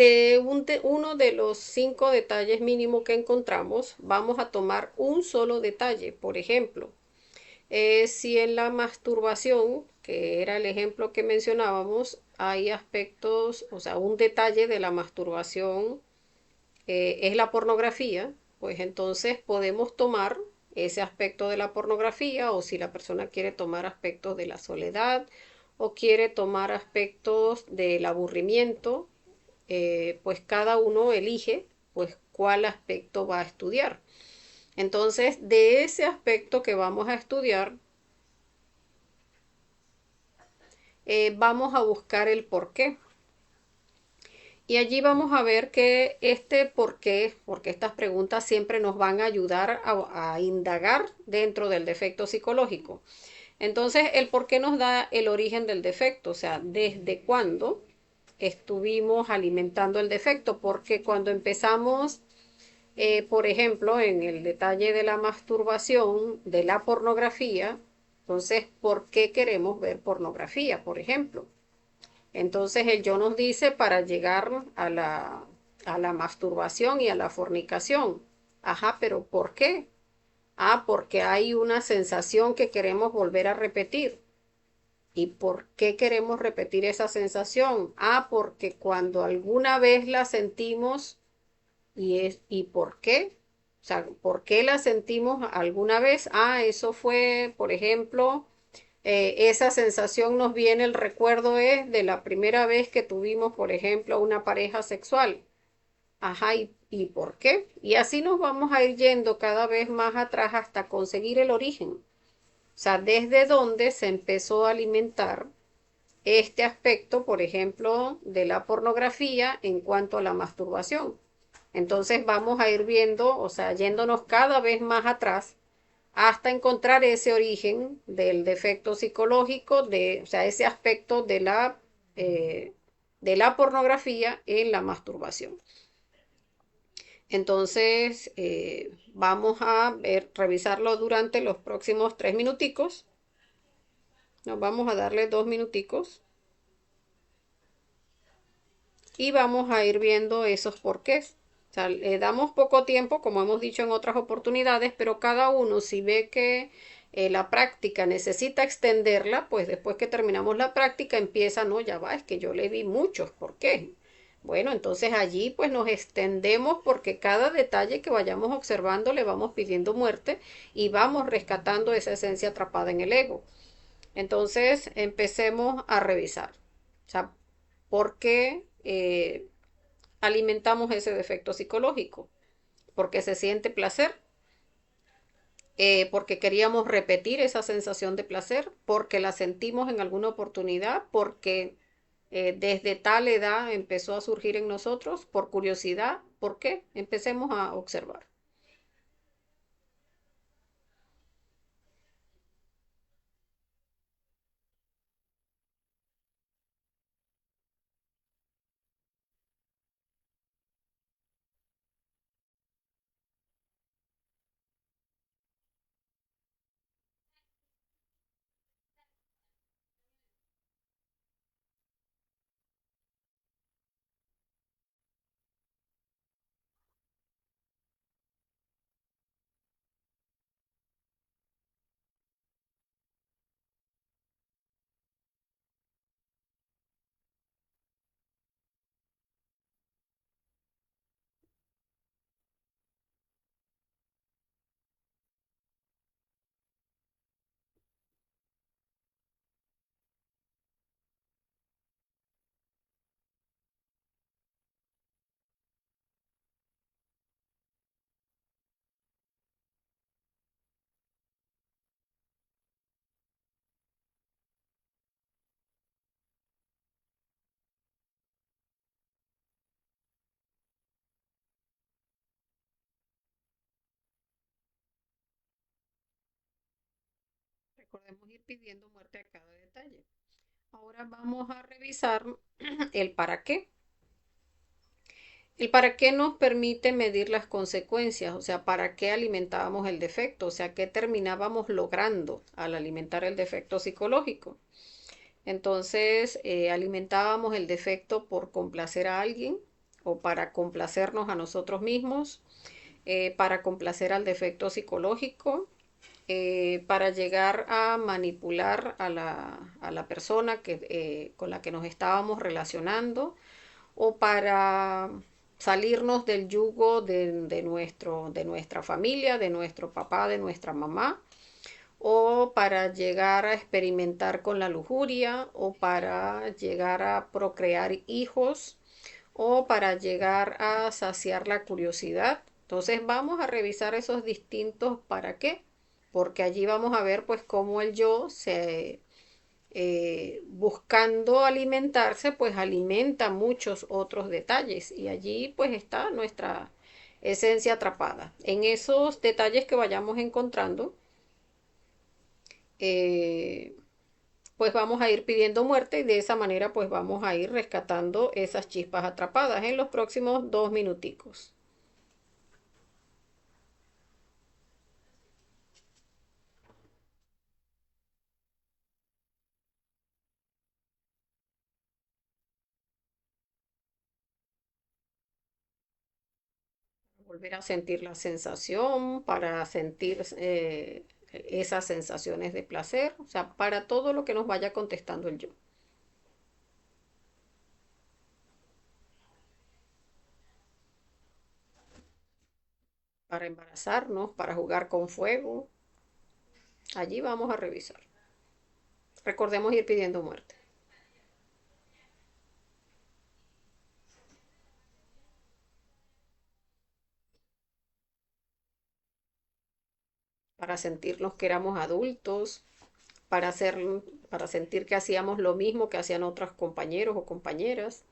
uno de los 5 detalles mínimos que encontramos, vamos a tomar un solo detalle. Por ejemplo, si en la masturbación, que era el ejemplo que mencionábamos, hay aspectos, o sea, un detalle de la masturbación es la pornografía, pues entonces podemos tomar ese aspecto de la pornografía, o si la persona quiere tomar aspectos de la soledad o quiere tomar aspectos del aburrimiento, pues cada uno elige pues cuál aspecto va a estudiar. Entonces, de ese aspecto que vamos a estudiar, vamos a buscar el por qué. Y allí vamos a ver que este por qué, porque estas preguntas siempre nos van a ayudar a indagar dentro del defecto psicológico. Entonces, el por qué nos da el origen del defecto, o sea, desde cuándo estuvimos alimentando el defecto, porque cuando empezamos, por ejemplo, en el detalle de la masturbación, de la pornografía, entonces, ¿por qué queremos ver pornografía, por ejemplo? Entonces el yo nos dice para llegar a la masturbación y a la fornicación. Ajá, pero ¿por qué? Ah, porque hay una sensación que queremos volver a repetir. ¿Y por qué queremos repetir esa sensación? Ah, porque cuando alguna vez la sentimos, ¿y por qué? O sea, ¿por qué la sentimos alguna vez? Ah, eso fue, por ejemplo, esa sensación nos viene, el recuerdo es de la primera vez que tuvimos, por ejemplo, una pareja sexual. Ajá, ¿y por qué? Y así nos vamos a ir yendo cada vez más atrás hasta conseguir el origen. O sea, desde dónde se empezó a alimentar este aspecto, por ejemplo, de la pornografía en cuanto a la masturbación. Entonces vamos a ir viendo, o sea, yéndonos cada vez más atrás hasta encontrar ese origen del defecto psicológico, o sea, ese aspecto eh, de la pornografía en la masturbación. Entonces, vamos a revisarlo durante los próximos 3 minuticos. Nos vamos a darle 2 minuticos y vamos a ir viendo esos porqués. O sea, le damos poco tiempo, como hemos dicho en otras oportunidades, pero cada uno, si ve que la práctica necesita extenderla, pues después que terminamos la práctica empieza, no, ya va, es que yo le di muchos, ¿por qué? Bueno, entonces allí pues nos extendemos porque cada detalle que vayamos observando le vamos pidiendo muerte y vamos rescatando esa esencia atrapada en el ego. Entonces empecemos a revisar. O sea, ¿por qué alimentamos ese defecto psicológico? Porque se siente placer, porque queríamos repetir esa sensación de placer, porque la sentimos en alguna oportunidad, porque desde tal edad empezó a surgir en nosotros, por curiosidad. ¿Por qué? Empecemos a observar. Recordemos ir pidiendo muerte a cada detalle. Ahora vamos a revisar el para qué. El para qué nos permite medir las consecuencias, o sea, para qué alimentábamos el defecto, o sea, qué terminábamos logrando al alimentar el defecto psicológico. Entonces, alimentábamos el defecto por complacer a alguien o para complacernos a nosotros mismos, para complacer al defecto psicológico, para llegar a manipular a la persona con la que nos estábamos relacionando o para salirnos del yugo de nuestra familia, de nuestro papá, de nuestra mamá, o para llegar a experimentar con la lujuria, o para llegar a procrear hijos, o para llegar a saciar la curiosidad. Entonces vamos a revisar esos distintos para qué, porque allí vamos a ver pues cómo el yo se buscando alimentarse, pues alimenta muchos otros detalles y allí pues está nuestra esencia atrapada. En esos detalles que vayamos encontrando, eh, pues vamos a ir pidiendo muerte y de esa manera pues vamos a ir rescatando esas chispas atrapadas en los próximos 2 minuticos. Volver a sentir la sensación, para sentir esas sensaciones de placer, o sea, para todo lo que nos vaya contestando el yo. Para embarazarnos, para jugar con fuego. Allí vamos a revisar. Recordemos ir pidiendo muerte. Para sentirnos que éramos adultos, para hacer, para sentir que hacíamos lo mismo que hacían otros compañeros o compañeras.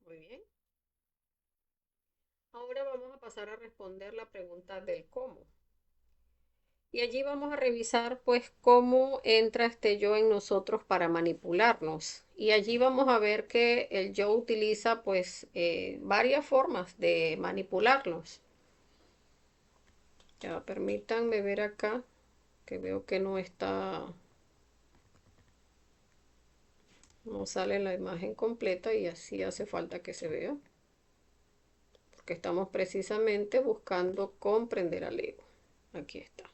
Muy bien. Ahora vamos a pasar a responder la pregunta del cómo. Y allí vamos a revisar pues cómo entra este yo en nosotros para manipularnos. Y allí vamos a ver que el yo utiliza pues varias formas de manipularnos. Ya permítanme ver acá, que veo que no está, no sale la imagen completa y así hace falta que se vea. Porque estamos precisamente buscando comprender al ego. Aquí está.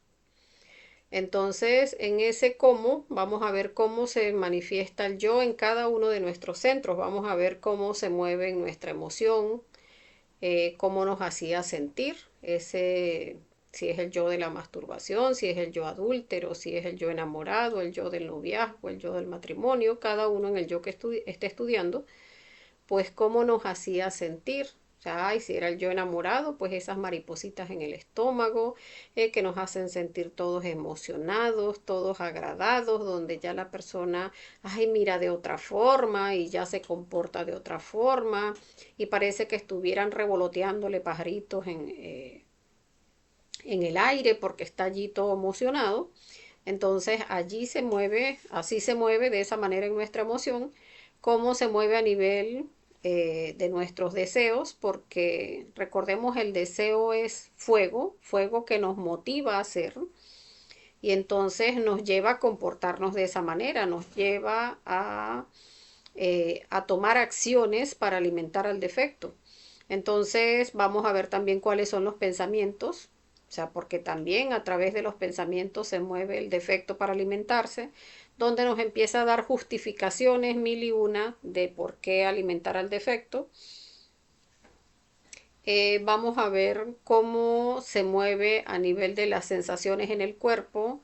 Entonces, en ese cómo, vamos a ver cómo se manifiesta el yo en cada uno de nuestros centros. Vamos a ver cómo se mueve en nuestra emoción, cómo nos hacía sentir ese, si es el yo de la masturbación, si es el yo adúltero, si es el yo enamorado, el yo del noviazgo, el yo del matrimonio, cada uno en el yo que esté estudiando, pues cómo nos hacía sentir. O sea, ay, si era el yo enamorado, pues esas maripositas en el estómago, que nos hacen sentir todos emocionados, todos agradados, donde ya la persona, ay, mira de otra forma y ya se comporta de otra forma y parece que estuvieran revoloteándole pajaritos en el aire porque está allí todo emocionado. Entonces allí se mueve, así se mueve de esa manera en nuestra emoción, cómo se mueve a nivel de nuestros deseos, porque recordemos el deseo es fuego, fuego que nos motiva a hacer, y entonces nos lleva a comportarnos de esa manera, nos lleva a tomar acciones para alimentar al defecto. Entonces vamos a ver también cuáles son los pensamientos, o sea, porque también a través de los pensamientos se mueve el defecto para alimentarse, donde nos empieza a dar justificaciones mil y una de por qué alimentar al defecto. Vamos a ver cómo se mueve a nivel de las sensaciones en el cuerpo,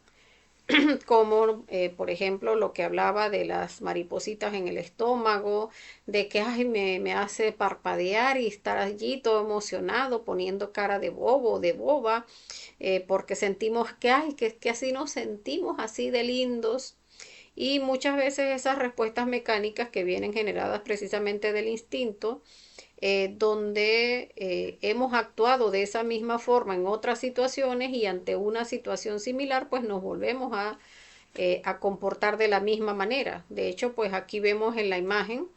como por ejemplo lo que hablaba de las maripositas en el estómago, de que ay, me hace parpadear y estar allí todo emocionado, poniendo cara de bobo, de boba, porque sentimos que ay, que así nos sentimos, así de lindos. Y muchas veces esas respuestas mecánicas que vienen generadas precisamente del instinto, donde hemos actuado de esa misma forma en otras situaciones y ante una situación similar, pues nos volvemos a comportar de la misma manera. De hecho, pues aquí vemos en la imagen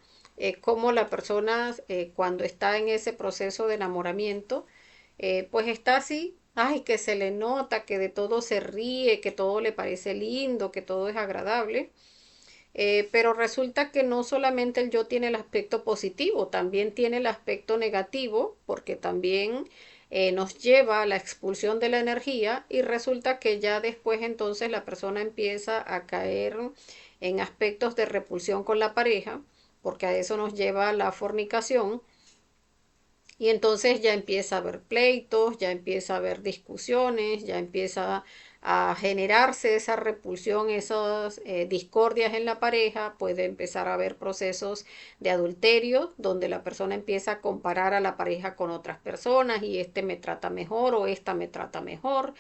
cómo la persona cuando está en ese proceso de enamoramiento, pues está así, ay, que se le nota, que de todo se ríe, que todo le parece lindo, que todo es agradable. Pero resulta que no solamente el yo tiene el aspecto positivo, también tiene el aspecto negativo, porque también nos lleva a la expulsión de la energía y resulta que ya después entonces la persona empieza a caer en aspectos de repulsión con la pareja, porque a eso nos lleva la fornicación, y entonces ya empieza a haber pleitos, ya empieza a haber discusiones, ya empieza a generarse esa repulsión, esas discordias en la pareja, puede empezar a haber procesos de adulterio, donde la persona empieza a comparar a la pareja con otras personas y este me trata mejor o esta me trata mejor.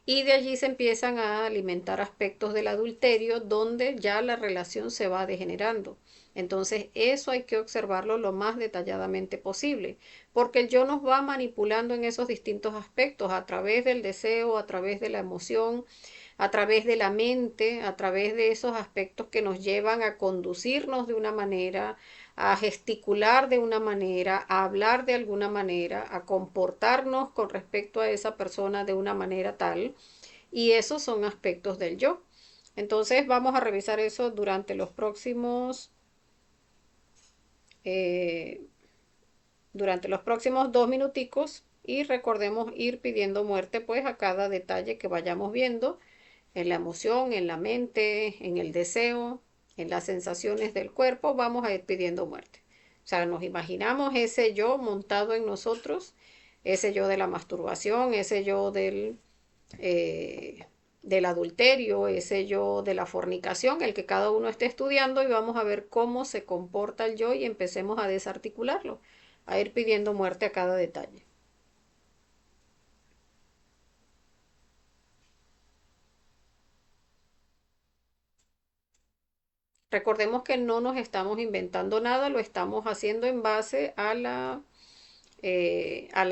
Y de allí se empiezan a alimentar aspectos del adulterio donde ya la relación se va degenerando. Entonces eso hay que observarlo lo más detalladamente posible, porque el yo nos va manipulando en esos distintos aspectos a través del deseo, a través de la emoción, a través de la mente, a través de esos aspectos que nos llevan a conducirnos de una manera, a gesticular de una manera, a hablar de alguna manera, a comportarnos con respecto a esa persona de una manera tal. Y esos son aspectos del yo. Entonces vamos a revisar eso eh, durante los próximos 2 minuticos y recordemos ir pidiendo muerte pues a cada detalle que vayamos viendo en la emoción, en la mente, en el deseo, en las sensaciones del cuerpo, vamos a ir pidiendo muerte. O sea, nos imaginamos ese yo montado en nosotros, ese yo de la masturbación, ese yo del adulterio, ese yo de la fornicación, el que cada uno esté estudiando y vamos a ver cómo se comporta el yo y empecemos a desarticularlo, a ir pidiendo muerte a cada detalle. Recordemos que no nos estamos inventando nada, lo estamos haciendo en base a la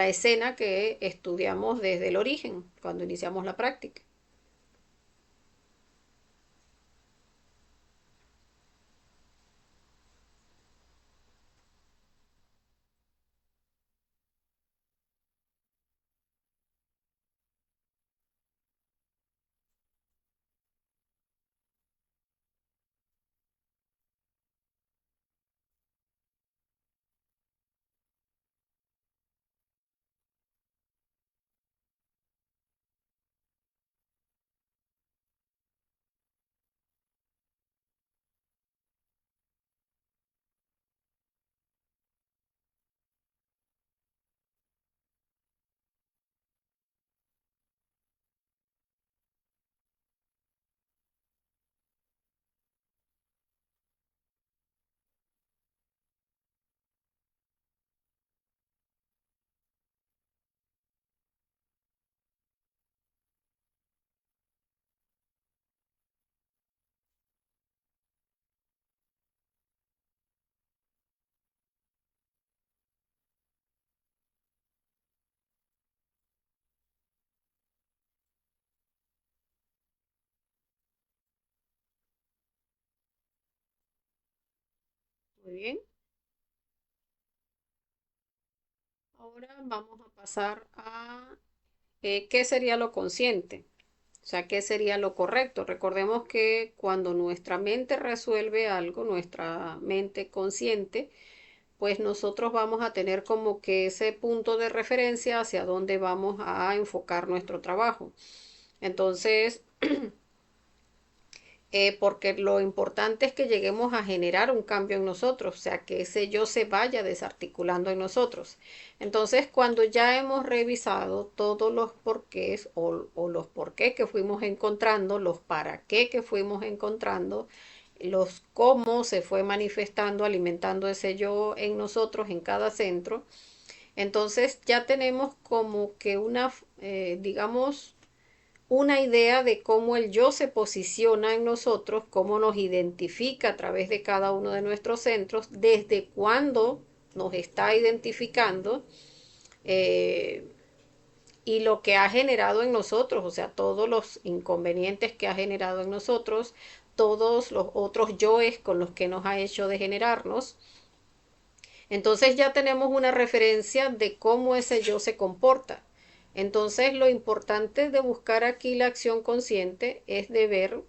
escena que estudiamos desde el origen, cuando iniciamos la práctica. Muy bien. Ahora vamos a pasar a qué sería lo consciente. O sea, ¿qué sería lo correcto? Recordemos que cuando nuestra mente resuelve algo, nuestra mente consciente, pues nosotros vamos a tener como que ese punto de referencia hacia dónde vamos a enfocar nuestro trabajo. Entonces, porque lo importante es que lleguemos a generar un cambio en nosotros, o sea, que ese yo se vaya desarticulando en nosotros. Entonces, cuando ya hemos revisado todos los porqués o los porqués que fuimos encontrando, los para qué que fuimos encontrando, los cómo se fue manifestando, alimentando ese yo en nosotros, en cada centro, entonces ya tenemos como que digamos, una idea de cómo el yo se posiciona en nosotros, cómo nos identifica a través de cada uno de nuestros centros, desde cuándo nos está identificando eh, y lo que ha generado en nosotros, o sea, todos los inconvenientes que ha generado en nosotros, todos los otros yoes con los que nos ha hecho degenerarnos. Entonces ya tenemos una referencia de cómo ese yo se comporta. Entonces lo importante de buscar aquí la acción consciente es de ver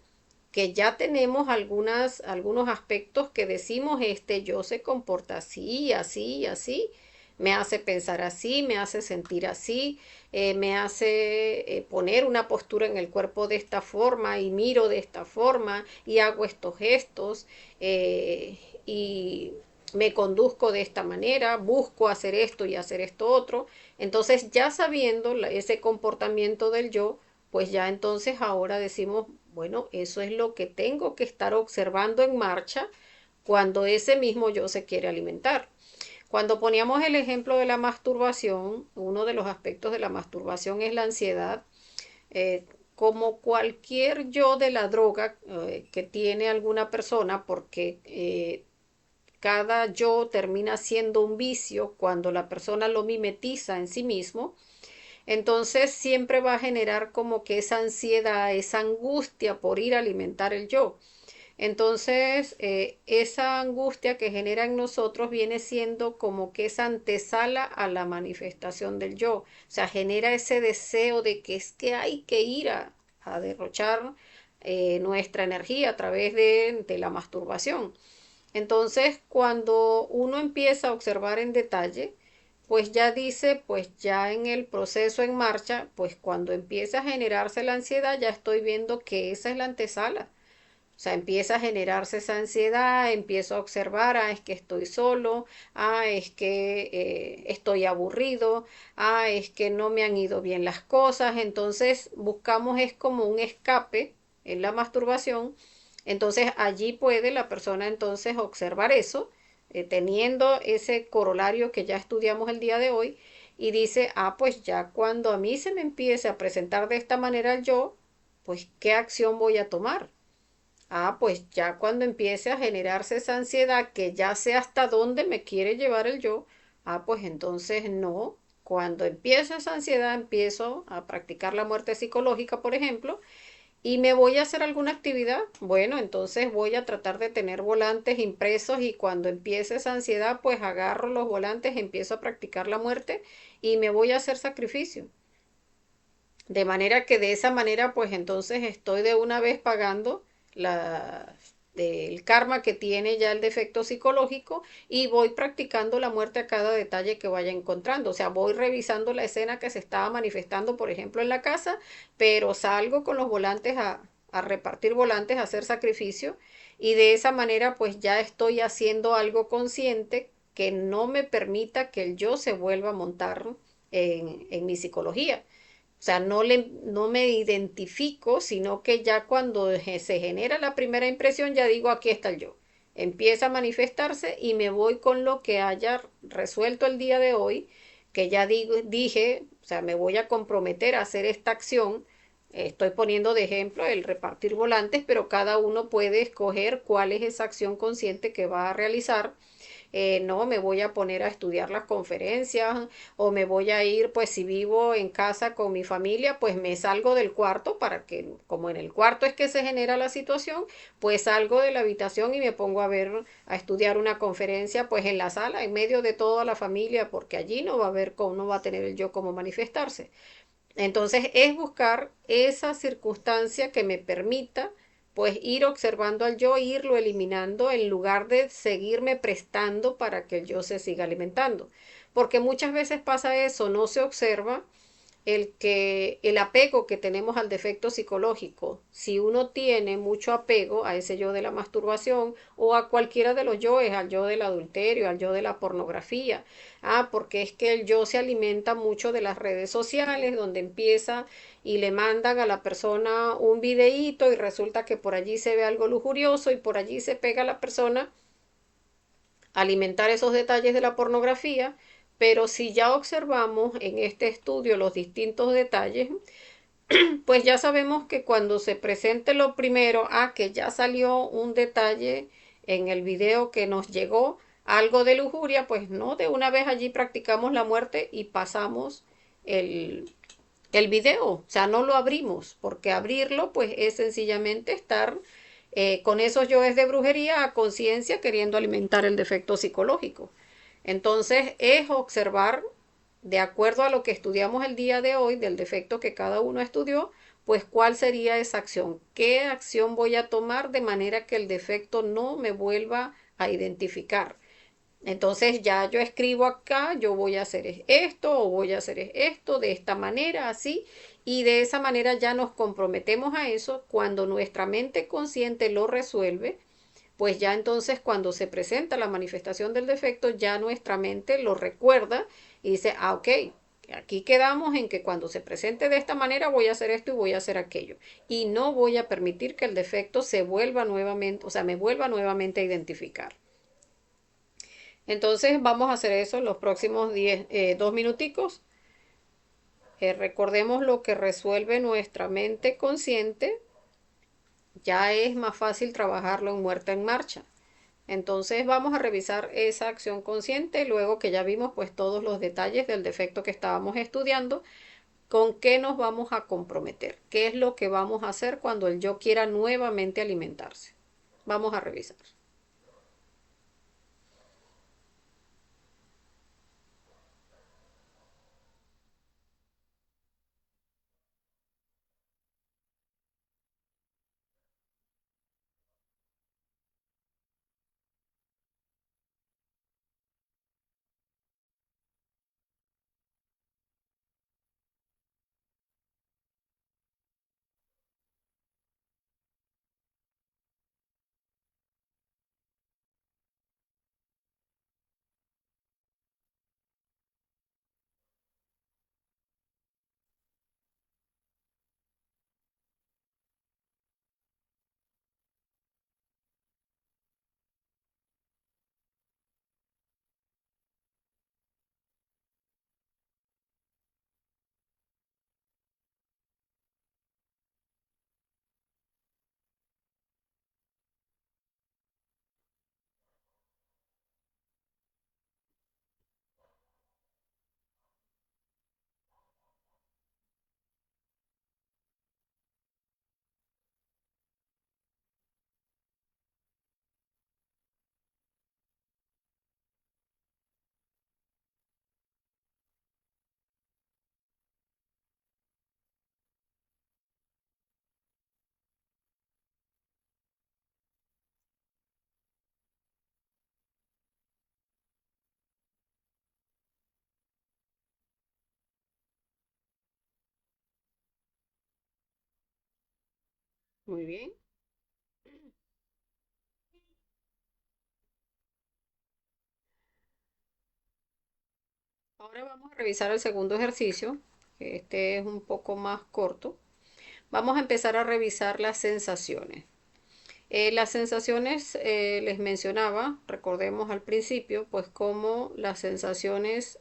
que ya tenemos algunos aspectos que decimos, este yo se comporta así, así, así, me hace pensar así, me hace sentir así, me hace poner una postura en el cuerpo de esta forma y miro de esta forma y hago estos gestos y me conduzco de esta manera, busco hacer esto y hacer esto otro. Entonces ya sabiendo ese comportamiento del yo, pues ya entonces ahora decimos, bueno, eso es lo que tengo que estar observando en marcha cuando ese mismo yo se quiere alimentar. Cuando poníamos el ejemplo de la masturbación, uno de los aspectos de la masturbación es la ansiedad. Como cualquier yo de la droga que tiene alguna persona, porque cada yo termina siendo un vicio cuando la persona lo mimetiza en sí mismo, entonces siempre va a generar como que esa ansiedad, esa angustia por ir a alimentar el yo. Entonces, esa angustia que genera en nosotros viene siendo como que esa antesala a la manifestación del yo. O sea, genera ese deseo de que es que hay que ir a derrochar nuestra energía a través de la masturbación. Entonces, cuando uno empieza a observar en detalle, pues ya dice, pues ya en el proceso en marcha, pues cuando empieza a generarse la ansiedad, ya estoy viendo que esa es la antesala. O sea, empieza a generarse esa ansiedad, empiezo a observar, es que estoy solo, es que estoy aburrido, es que no me han ido bien las cosas. Entonces buscamos es como un escape en la masturbación. Entonces allí puede la persona entonces observar eso, teniendo ese corolario que ya estudiamos el día de hoy, y dice, pues ya cuando a mí se me empiece a presentar de esta manera el yo, pues ¿qué acción voy a tomar? Pues ya cuando empiece a generarse esa ansiedad, que ya sé hasta dónde me quiere llevar el yo, pues entonces no. Cuando empieza esa ansiedad, empiezo a practicar la muerte psicológica, por ejemplo, y me voy a hacer alguna actividad. Bueno, entonces voy a tratar de tener volantes impresos y cuando empiece esa ansiedad, pues agarro los volantes, empiezo a practicar la muerte y me voy a hacer sacrificio. De manera que de esa manera, pues entonces estoy de una vez pagando el karma que tiene ya el defecto psicológico y voy practicando la muerte a cada detalle que vaya encontrando. O sea, voy revisando la escena que se estaba manifestando, por ejemplo, en la casa, pero salgo con los volantes a repartir volantes, a hacer sacrificio y de esa manera pues ya estoy haciendo algo consciente que no me permita que el yo se vuelva a montar en mi psicología. O sea, no me identifico, sino que ya cuando se genera la primera impresión, ya digo, aquí está el yo. Empieza a manifestarse y me voy con lo que haya resuelto el día de hoy, que ya dije, o sea, me voy a comprometer a hacer esta acción. Estoy poniendo de ejemplo el repartir volantes, pero cada uno puede escoger cuál es esa acción consciente que va a realizar. No, me voy a poner a estudiar las conferencias o me voy a ir, pues si vivo en casa con mi familia, pues me salgo del cuarto para que, como en el cuarto es que se genera la situación, pues salgo de la habitación y me pongo a ver, a estudiar una conferencia, pues en la sala, en medio de toda la familia, porque allí no va a haber, no va a tener el yo como manifestarse. Entonces es buscar esa circunstancia que me permita pues ir observando al yo, irlo eliminando en lugar de seguirme prestando para que el yo se siga alimentando. Porque muchas veces pasa eso, no se observa el apego que tenemos al defecto psicológico. Si uno tiene mucho apego a ese yo de la masturbación o a cualquiera de los yoes, al yo del adulterio, al yo de la pornografía, porque es que el yo se alimenta mucho de las redes sociales, donde empieza y le mandan a la persona un videíto y resulta que por allí se ve algo lujurioso y por allí se pega la persona a alimentar esos detalles de la pornografía. Pero si ya observamos en este estudio los distintos detalles, pues ya sabemos que cuando se presente lo primero, que ya salió un detalle en el video que nos llegó, algo de lujuria, pues no, de una vez allí practicamos la muerte y pasamos el, el video, o sea, no lo abrimos, porque abrirlo pues es sencillamente estar con esos yoes de brujería a conciencia queriendo alimentar el defecto psicológico. Entonces es observar, de acuerdo a lo que estudiamos el día de hoy, del defecto que cada uno estudió, pues cuál sería esa acción, qué acción voy a tomar de manera que el defecto no me vuelva a identificar. Entonces ya yo escribo acá, yo voy a hacer esto o voy a hacer esto de esta manera, así, y de esa manera ya nos comprometemos a eso. Cuando nuestra mente consciente lo resuelve, pues ya entonces cuando se presenta la manifestación del defecto, ya nuestra mente lo recuerda y dice, ok, aquí quedamos en que cuando se presente de esta manera voy a hacer esto y voy a hacer aquello. Y no voy a permitir que el defecto se vuelva nuevamente, o sea, me vuelva nuevamente a identificar. Entonces vamos a hacer eso en los próximos 2 minuticos. Recordemos lo que resuelve nuestra mente consciente. Ya es más fácil trabajarlo en muerta en marcha. Entonces vamos a revisar esa acción consciente luego que ya vimos pues todos los detalles del defecto que estábamos estudiando. ¿Con qué nos vamos a comprometer? ¿Qué es lo que vamos a hacer cuando el yo quiera nuevamente alimentarse? Vamos a revisar. Muy bien. Ahora vamos a revisar el segundo ejercicio. Este es un poco más corto. Vamos a empezar a revisar las sensaciones. Las sensaciones les mencionaba, recordemos al principio, pues cómo las sensaciones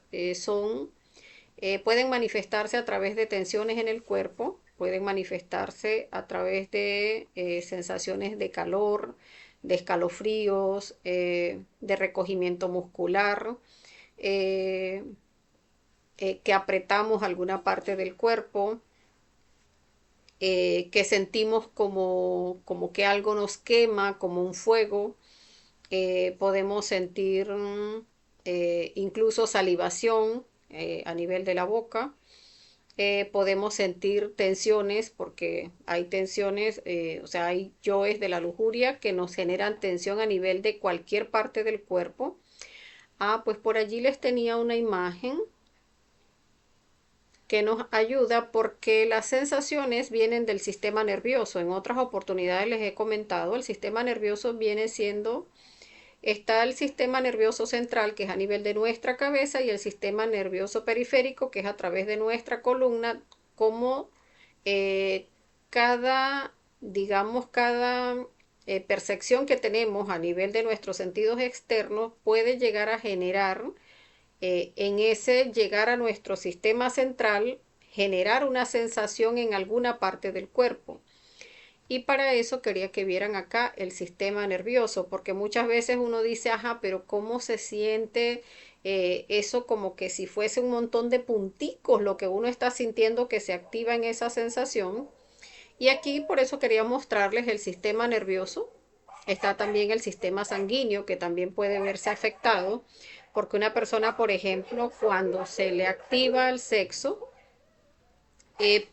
pueden manifestarse a través de tensiones en el cuerpo, pueden manifestarse a través de sensaciones de calor, de escalofríos, de recogimiento muscular, eh, que apretamos alguna parte del cuerpo, que sentimos como que algo nos quema, como un fuego. Podemos sentir incluso salivación a nivel de la boca. Podemos sentir tensiones porque hay tensiones, o sea, hay yoes de la lujuria que nos generan tensión a nivel de cualquier parte del cuerpo. Ah, pues por allí les tenía una imagen que nos ayuda porque las sensaciones vienen del sistema nervioso. En otras oportunidades les he comentado, el sistema nervioso viene siendo, está el sistema nervioso central, que es a nivel de nuestra cabeza, y el sistema nervioso periférico, que es a través de nuestra columna, como eh, cada, digamos, cada percepción que tenemos a nivel de nuestros sentidos externos puede llegar a generar en ese llegar a nuestro sistema central, generar una sensación en alguna parte del cuerpo. Y para eso quería que vieran acá el sistema nervioso, porque muchas veces uno dice, ajá, pero ¿cómo se siente eso como que si fuese un montón de punticos lo que uno está sintiendo que se activa en esa sensación? Y aquí por eso quería mostrarles el sistema nervioso. Está también el sistema sanguíneo que también puede verse afectado, porque una persona, por ejemplo, cuando se le activa el sexo,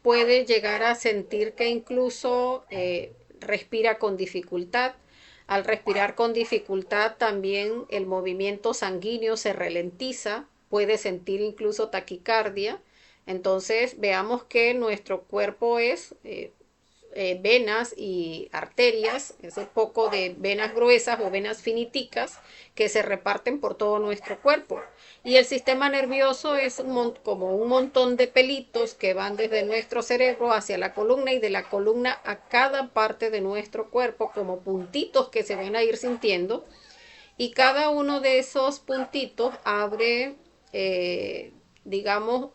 puede llegar a sentir que incluso respira con dificultad. Al respirar con dificultad también el movimiento sanguíneo se ralentiza, puede sentir incluso taquicardia. Entonces veamos que nuestro cuerpo es venas y arterias, ese poco de venas gruesas o venas finiticas que se reparten por todo nuestro cuerpo. Y el sistema nervioso es como un montón de pelitos que van desde nuestro cerebro hacia la columna y de la columna a cada parte de nuestro cuerpo, como puntitos que se van a ir sintiendo. Y cada uno de esos puntitos abre, digamos,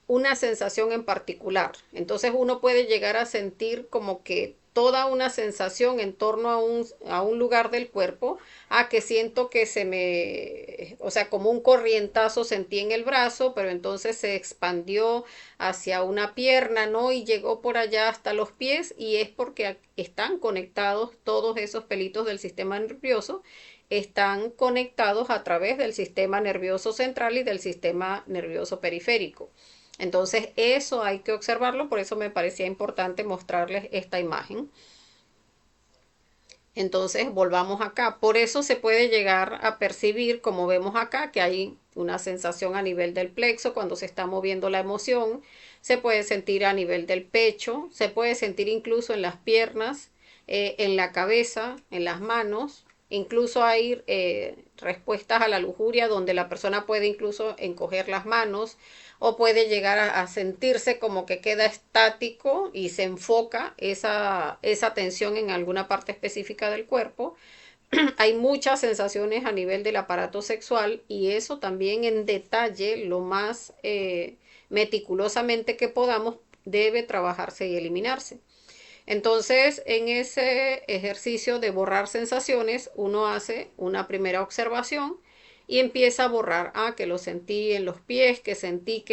una sensación en particular. Entonces uno puede llegar a sentir como que toda una sensación en torno a un lugar del cuerpo, a que siento que se me, o sea, como un corrientazo sentí en el brazo, pero entonces se expandió hacia una pierna, ¿no? Y llegó por allá hasta los pies y es porque están conectados todos esos pelitos del sistema nervioso, están conectados a través del sistema nervioso central y del sistema nervioso periférico. Entonces eso hay que observarlo, por eso me parecía importante mostrarles esta imagen. Entonces volvamos acá. Por eso se puede llegar a percibir, como vemos acá, que hay una sensación a nivel del plexo cuando se está moviendo la emoción. Se puede sentir a nivel del pecho, se puede sentir incluso en las piernas, en la cabeza, en las manos. Incluso hay respuestas a la lujuria donde la persona puede incluso encoger las manos o puede llegar a sentirse como que queda estático y se enfoca esa tensión en alguna parte específica del cuerpo. Hay muchas sensaciones a nivel del aparato sexual y eso también en detalle, lo más meticulosamente que podamos, debe trabajarse y eliminarse. Entonces, en ese ejercicio de borrar sensaciones, uno hace una primera observación y empieza a borrar, que lo sentí en los pies, que sentí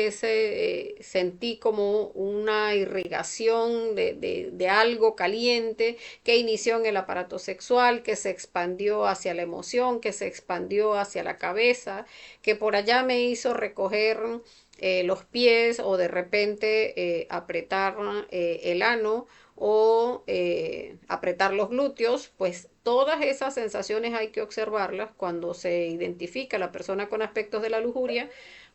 sentí como una irrigación de algo caliente que inició en el aparato sexual, que se expandió hacia la emoción, que se expandió hacia la cabeza, que por allá me hizo recoger los pies o de repente apretar el ano o apretar los glúteos, pues todas esas sensaciones hay que observarlas cuando se identifica a la persona con aspectos de la lujuria,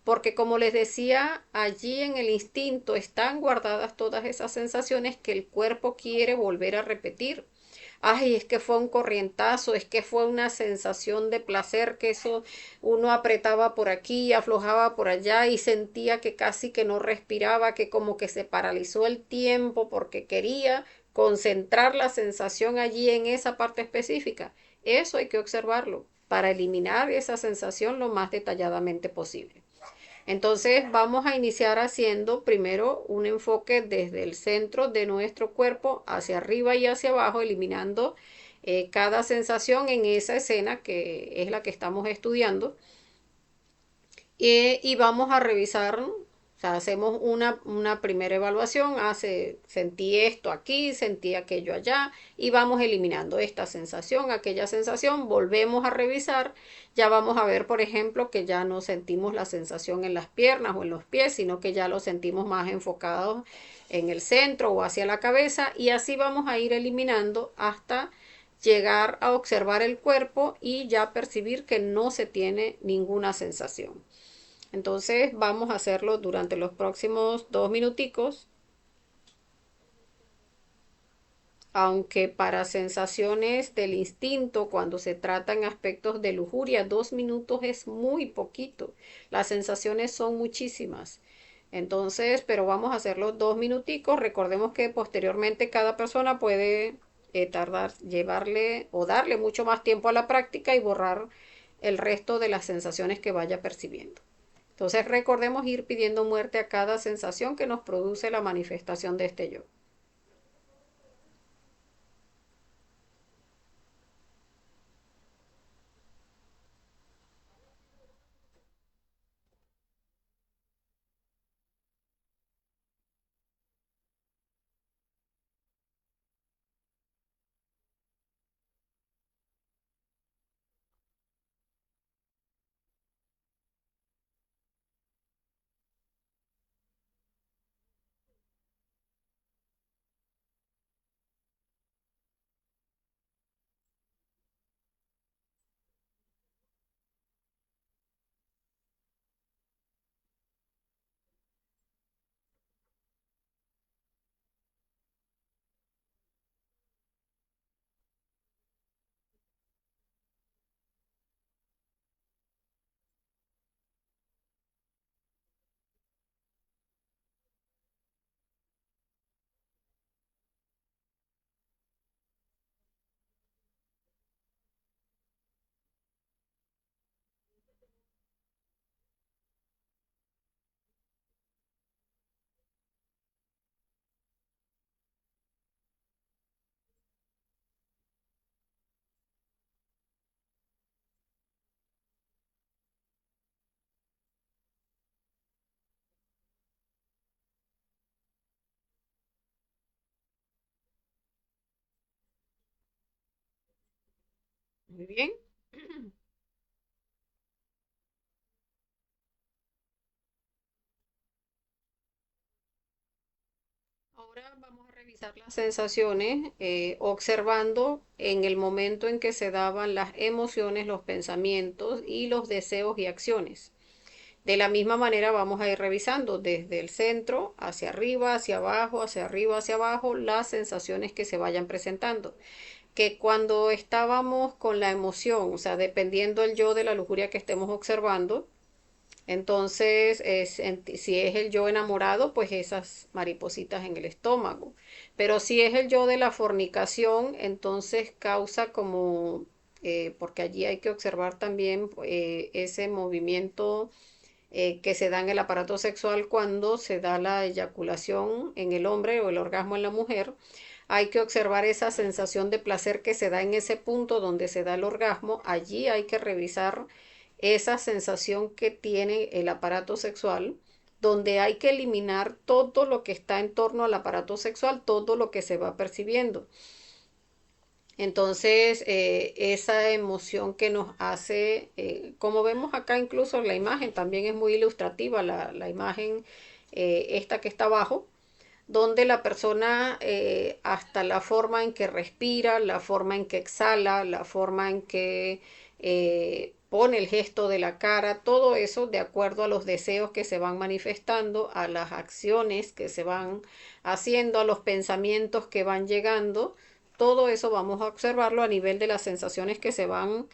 porque como les decía, allí en el instinto están guardadas todas esas sensaciones que el cuerpo quiere volver a repetir. Ay, es que fue un corrientazo, es que fue una sensación de placer, que eso uno apretaba por aquí, aflojaba por allá y sentía que casi que no respiraba, que como que se paralizó el tiempo porque quería concentrar la sensación allí en esa parte específica. Eso hay que observarlo para eliminar esa sensación lo más detalladamente posible. Entonces vamos a iniciar haciendo primero un enfoque desde el centro de nuestro cuerpo hacia arriba y hacia abajo, eliminando cada sensación en esa escena que es la que estamos estudiando. Y vamos a revisar O sea, hacemos una primera evaluación, sentí esto aquí, sentí aquello allá, y vamos eliminando esta sensación, aquella sensación, volvemos a revisar, ya vamos a ver, por ejemplo, que ya no sentimos la sensación en las piernas o en los pies, sino que ya lo sentimos más enfocados en el centro o hacia la cabeza, y así vamos a ir eliminando hasta llegar a observar el cuerpo y ya percibir que no se tiene ninguna sensación. Entonces vamos a hacerlo durante los próximos 2 minuticos, aunque para sensaciones del instinto, cuando se tratan aspectos de lujuria, 2 minutos es muy poquito. Las sensaciones son muchísimas. Entonces, pero vamos a hacerlo 2 minuticos. Recordemos que posteriormente cada persona puede tardar, llevarle o darle mucho más tiempo a la práctica y borrar el resto de las sensaciones que vaya percibiendo. Entonces recordemos ir pidiendo muerte a cada sensación que nos produce la manifestación de este yo. Muy bien. Ahora vamos a revisar las sensaciones, observando en el momento en que se daban las emociones, los pensamientos y los deseos y acciones. De la misma manera vamos a ir revisando desde el centro hacia arriba, hacia abajo, hacia arriba, hacia abajo, las sensaciones que se vayan presentando. Que cuando estábamos con la emoción, o sea, dependiendo el yo de la lujuria que estemos observando, entonces si es el yo enamorado, pues esas maripositas en el estómago. Pero si es el yo de la fornicación, entonces causa como, porque allí hay que observar también ese movimiento que se da en el aparato sexual cuando se da la eyaculación en el hombre o el orgasmo en la mujer. Hay que observar esa sensación de placer que se da en ese punto donde se da el orgasmo. Allí hay que revisar esa sensación que tiene el aparato sexual, donde hay que eliminar todo lo que está en torno al aparato sexual, todo lo que se va percibiendo. Entonces, esa emoción que nos hace, como vemos acá incluso la imagen, también es muy ilustrativa la imagen esta que está abajo, donde la persona, hasta la forma en que respira, la forma en que exhala, la forma en que pone el gesto de la cara, todo eso de acuerdo a los deseos que se van manifestando, a las acciones que se van haciendo, a los pensamientos que van llegando, todo eso vamos a observarlo a nivel de las sensaciones que se van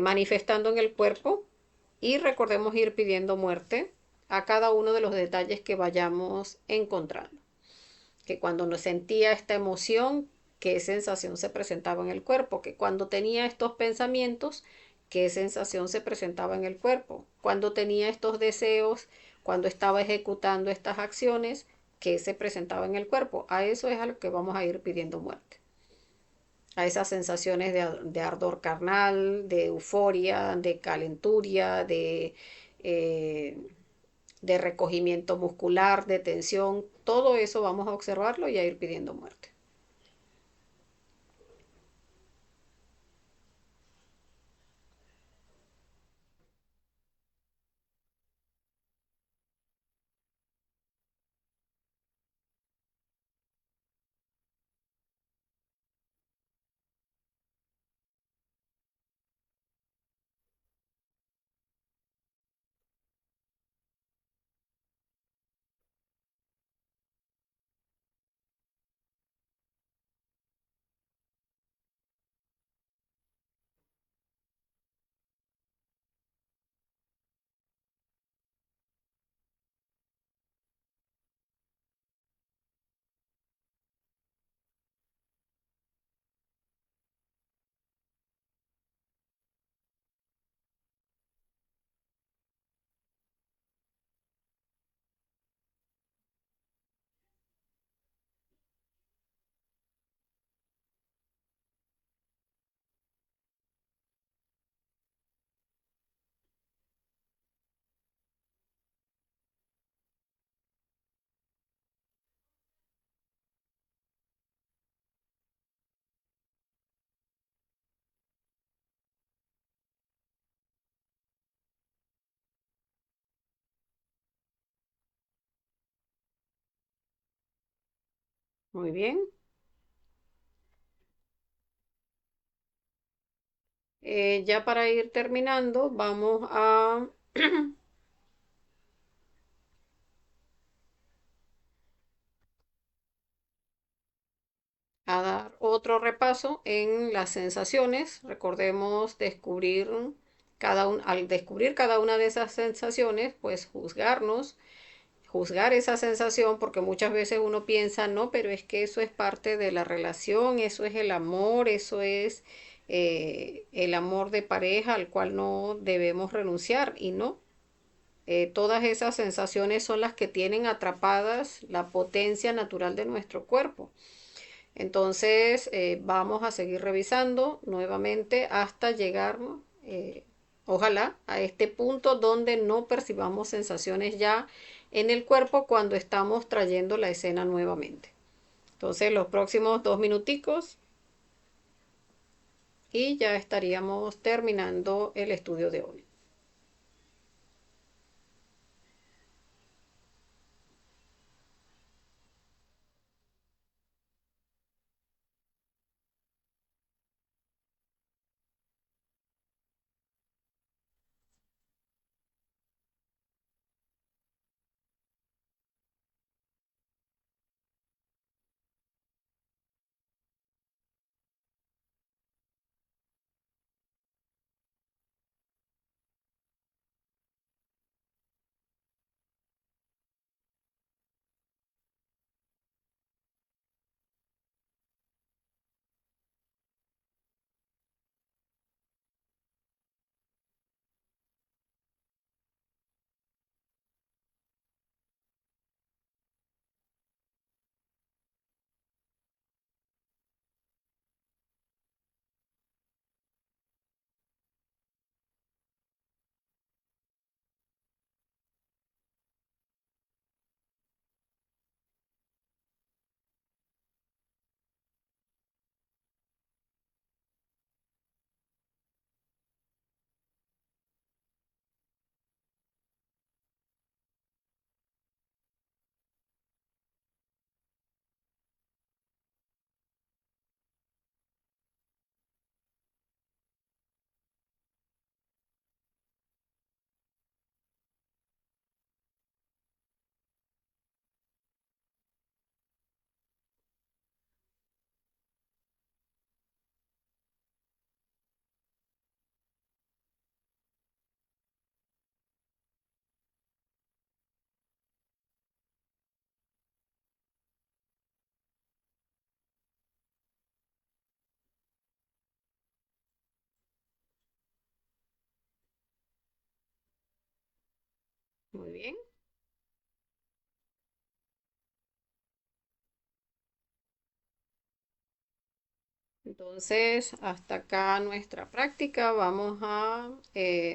manifestando en el cuerpo y recordemos ir pidiendo muerte a cada uno de los detalles que vayamos encontrando. Que cuando nos sentía esta emoción, qué sensación se presentaba en el cuerpo, que cuando tenía estos pensamientos, qué sensación se presentaba en el cuerpo, cuando tenía estos deseos, cuando estaba ejecutando estas acciones, qué se presentaba en el cuerpo. A eso es a lo que vamos a ir pidiendo muerte. A esas sensaciones de ardor carnal, de euforia, de calenturia, de de recogimiento muscular, de tensión, todo eso vamos a observarlo y a ir pidiendo muerte. Muy bien. Ya para ir terminando, vamos a dar otro repaso en las sensaciones. Recordemos descubrir al descubrir cada una de esas sensaciones, pues juzgar esa sensación, porque muchas veces uno piensa, no, pero es que eso es parte de la relación, eso es el amor, eso es el amor de pareja al cual no debemos renunciar y no. Todas esas sensaciones son las que tienen atrapadas la potencia natural de nuestro cuerpo. Entonces vamos a seguir revisando nuevamente hasta llegar, eh, ojalá, a este punto donde no percibamos sensaciones ya en el cuerpo cuando estamos trayendo la escena nuevamente. Entonces los próximos 2 minuticos y ya estaríamos terminando el estudio de hoy. Muy bien. Entonces, hasta acá nuestra práctica. Vamos a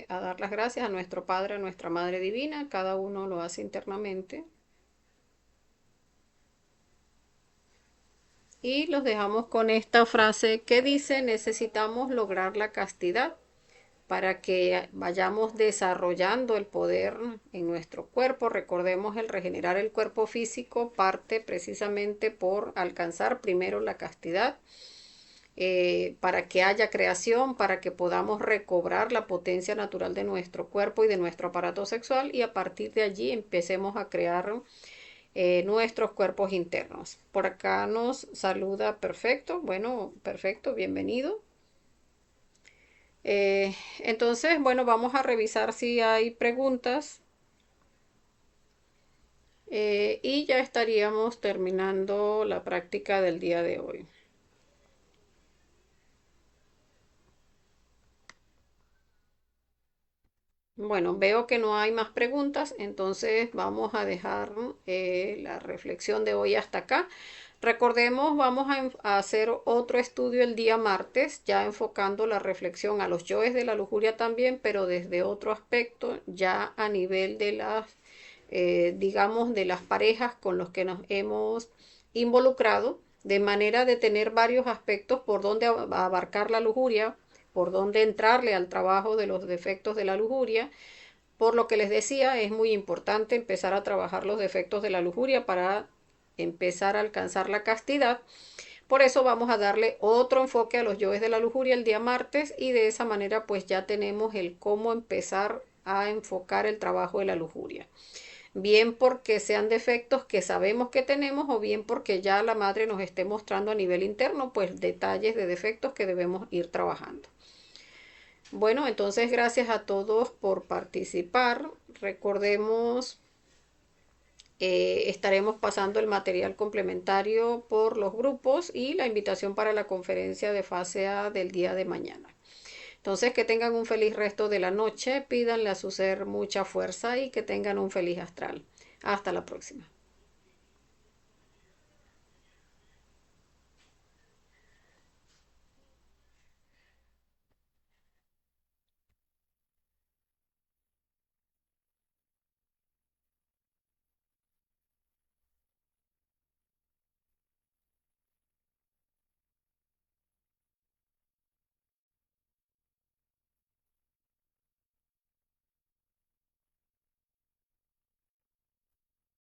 dar las gracias a nuestro Padre, a nuestra Madre Divina. Cada uno lo hace internamente. Y los dejamos con esta frase que dice, necesitamos lograr la castidad para que vayamos desarrollando el poder en nuestro cuerpo. Recordemos, el regenerar el cuerpo físico parte precisamente por alcanzar primero la castidad, para que haya creación, para que podamos recobrar la potencia natural de nuestro cuerpo y de nuestro aparato sexual, y a partir de allí empecemos a crear nuestros cuerpos internos. Por acá nos saluda Perfecto. Bueno, Perfecto, bienvenido. Entonces, bueno, vamos a revisar si hay preguntas, y ya estaríamos terminando la práctica del día de hoy. Bueno, veo que no hay más preguntas, entonces vamos a dejar la reflexión de hoy hasta acá. Recordemos, vamos a hacer otro estudio el día martes, ya enfocando la reflexión a los yoes de la lujuria también, pero desde otro aspecto, ya a nivel de las, digamos, de las parejas con los que nos hemos involucrado, de manera de tener varios aspectos por donde abarcar la lujuria, por donde entrarle al trabajo de los defectos de la lujuria. Por lo que les decía, es muy importante empezar a trabajar los defectos de la lujuria para empezar a alcanzar la castidad. Por eso vamos a darle otro enfoque a los yoes de la lujuria el día martes, y de esa manera pues ya tenemos el cómo empezar a enfocar el trabajo de la lujuria. Bien porque sean defectos que sabemos que tenemos, o bien porque ya la madre nos esté mostrando a nivel interno pues detalles de defectos que debemos ir trabajando. Bueno, entonces gracias a todos por participar. Recordemos, estaremos pasando el material complementario por los grupos y la invitación para la conferencia de fase A del día de mañana. Entonces, que tengan un feliz resto de la noche, pídanle a su ser mucha fuerza y que tengan un feliz astral. Hasta la próxima.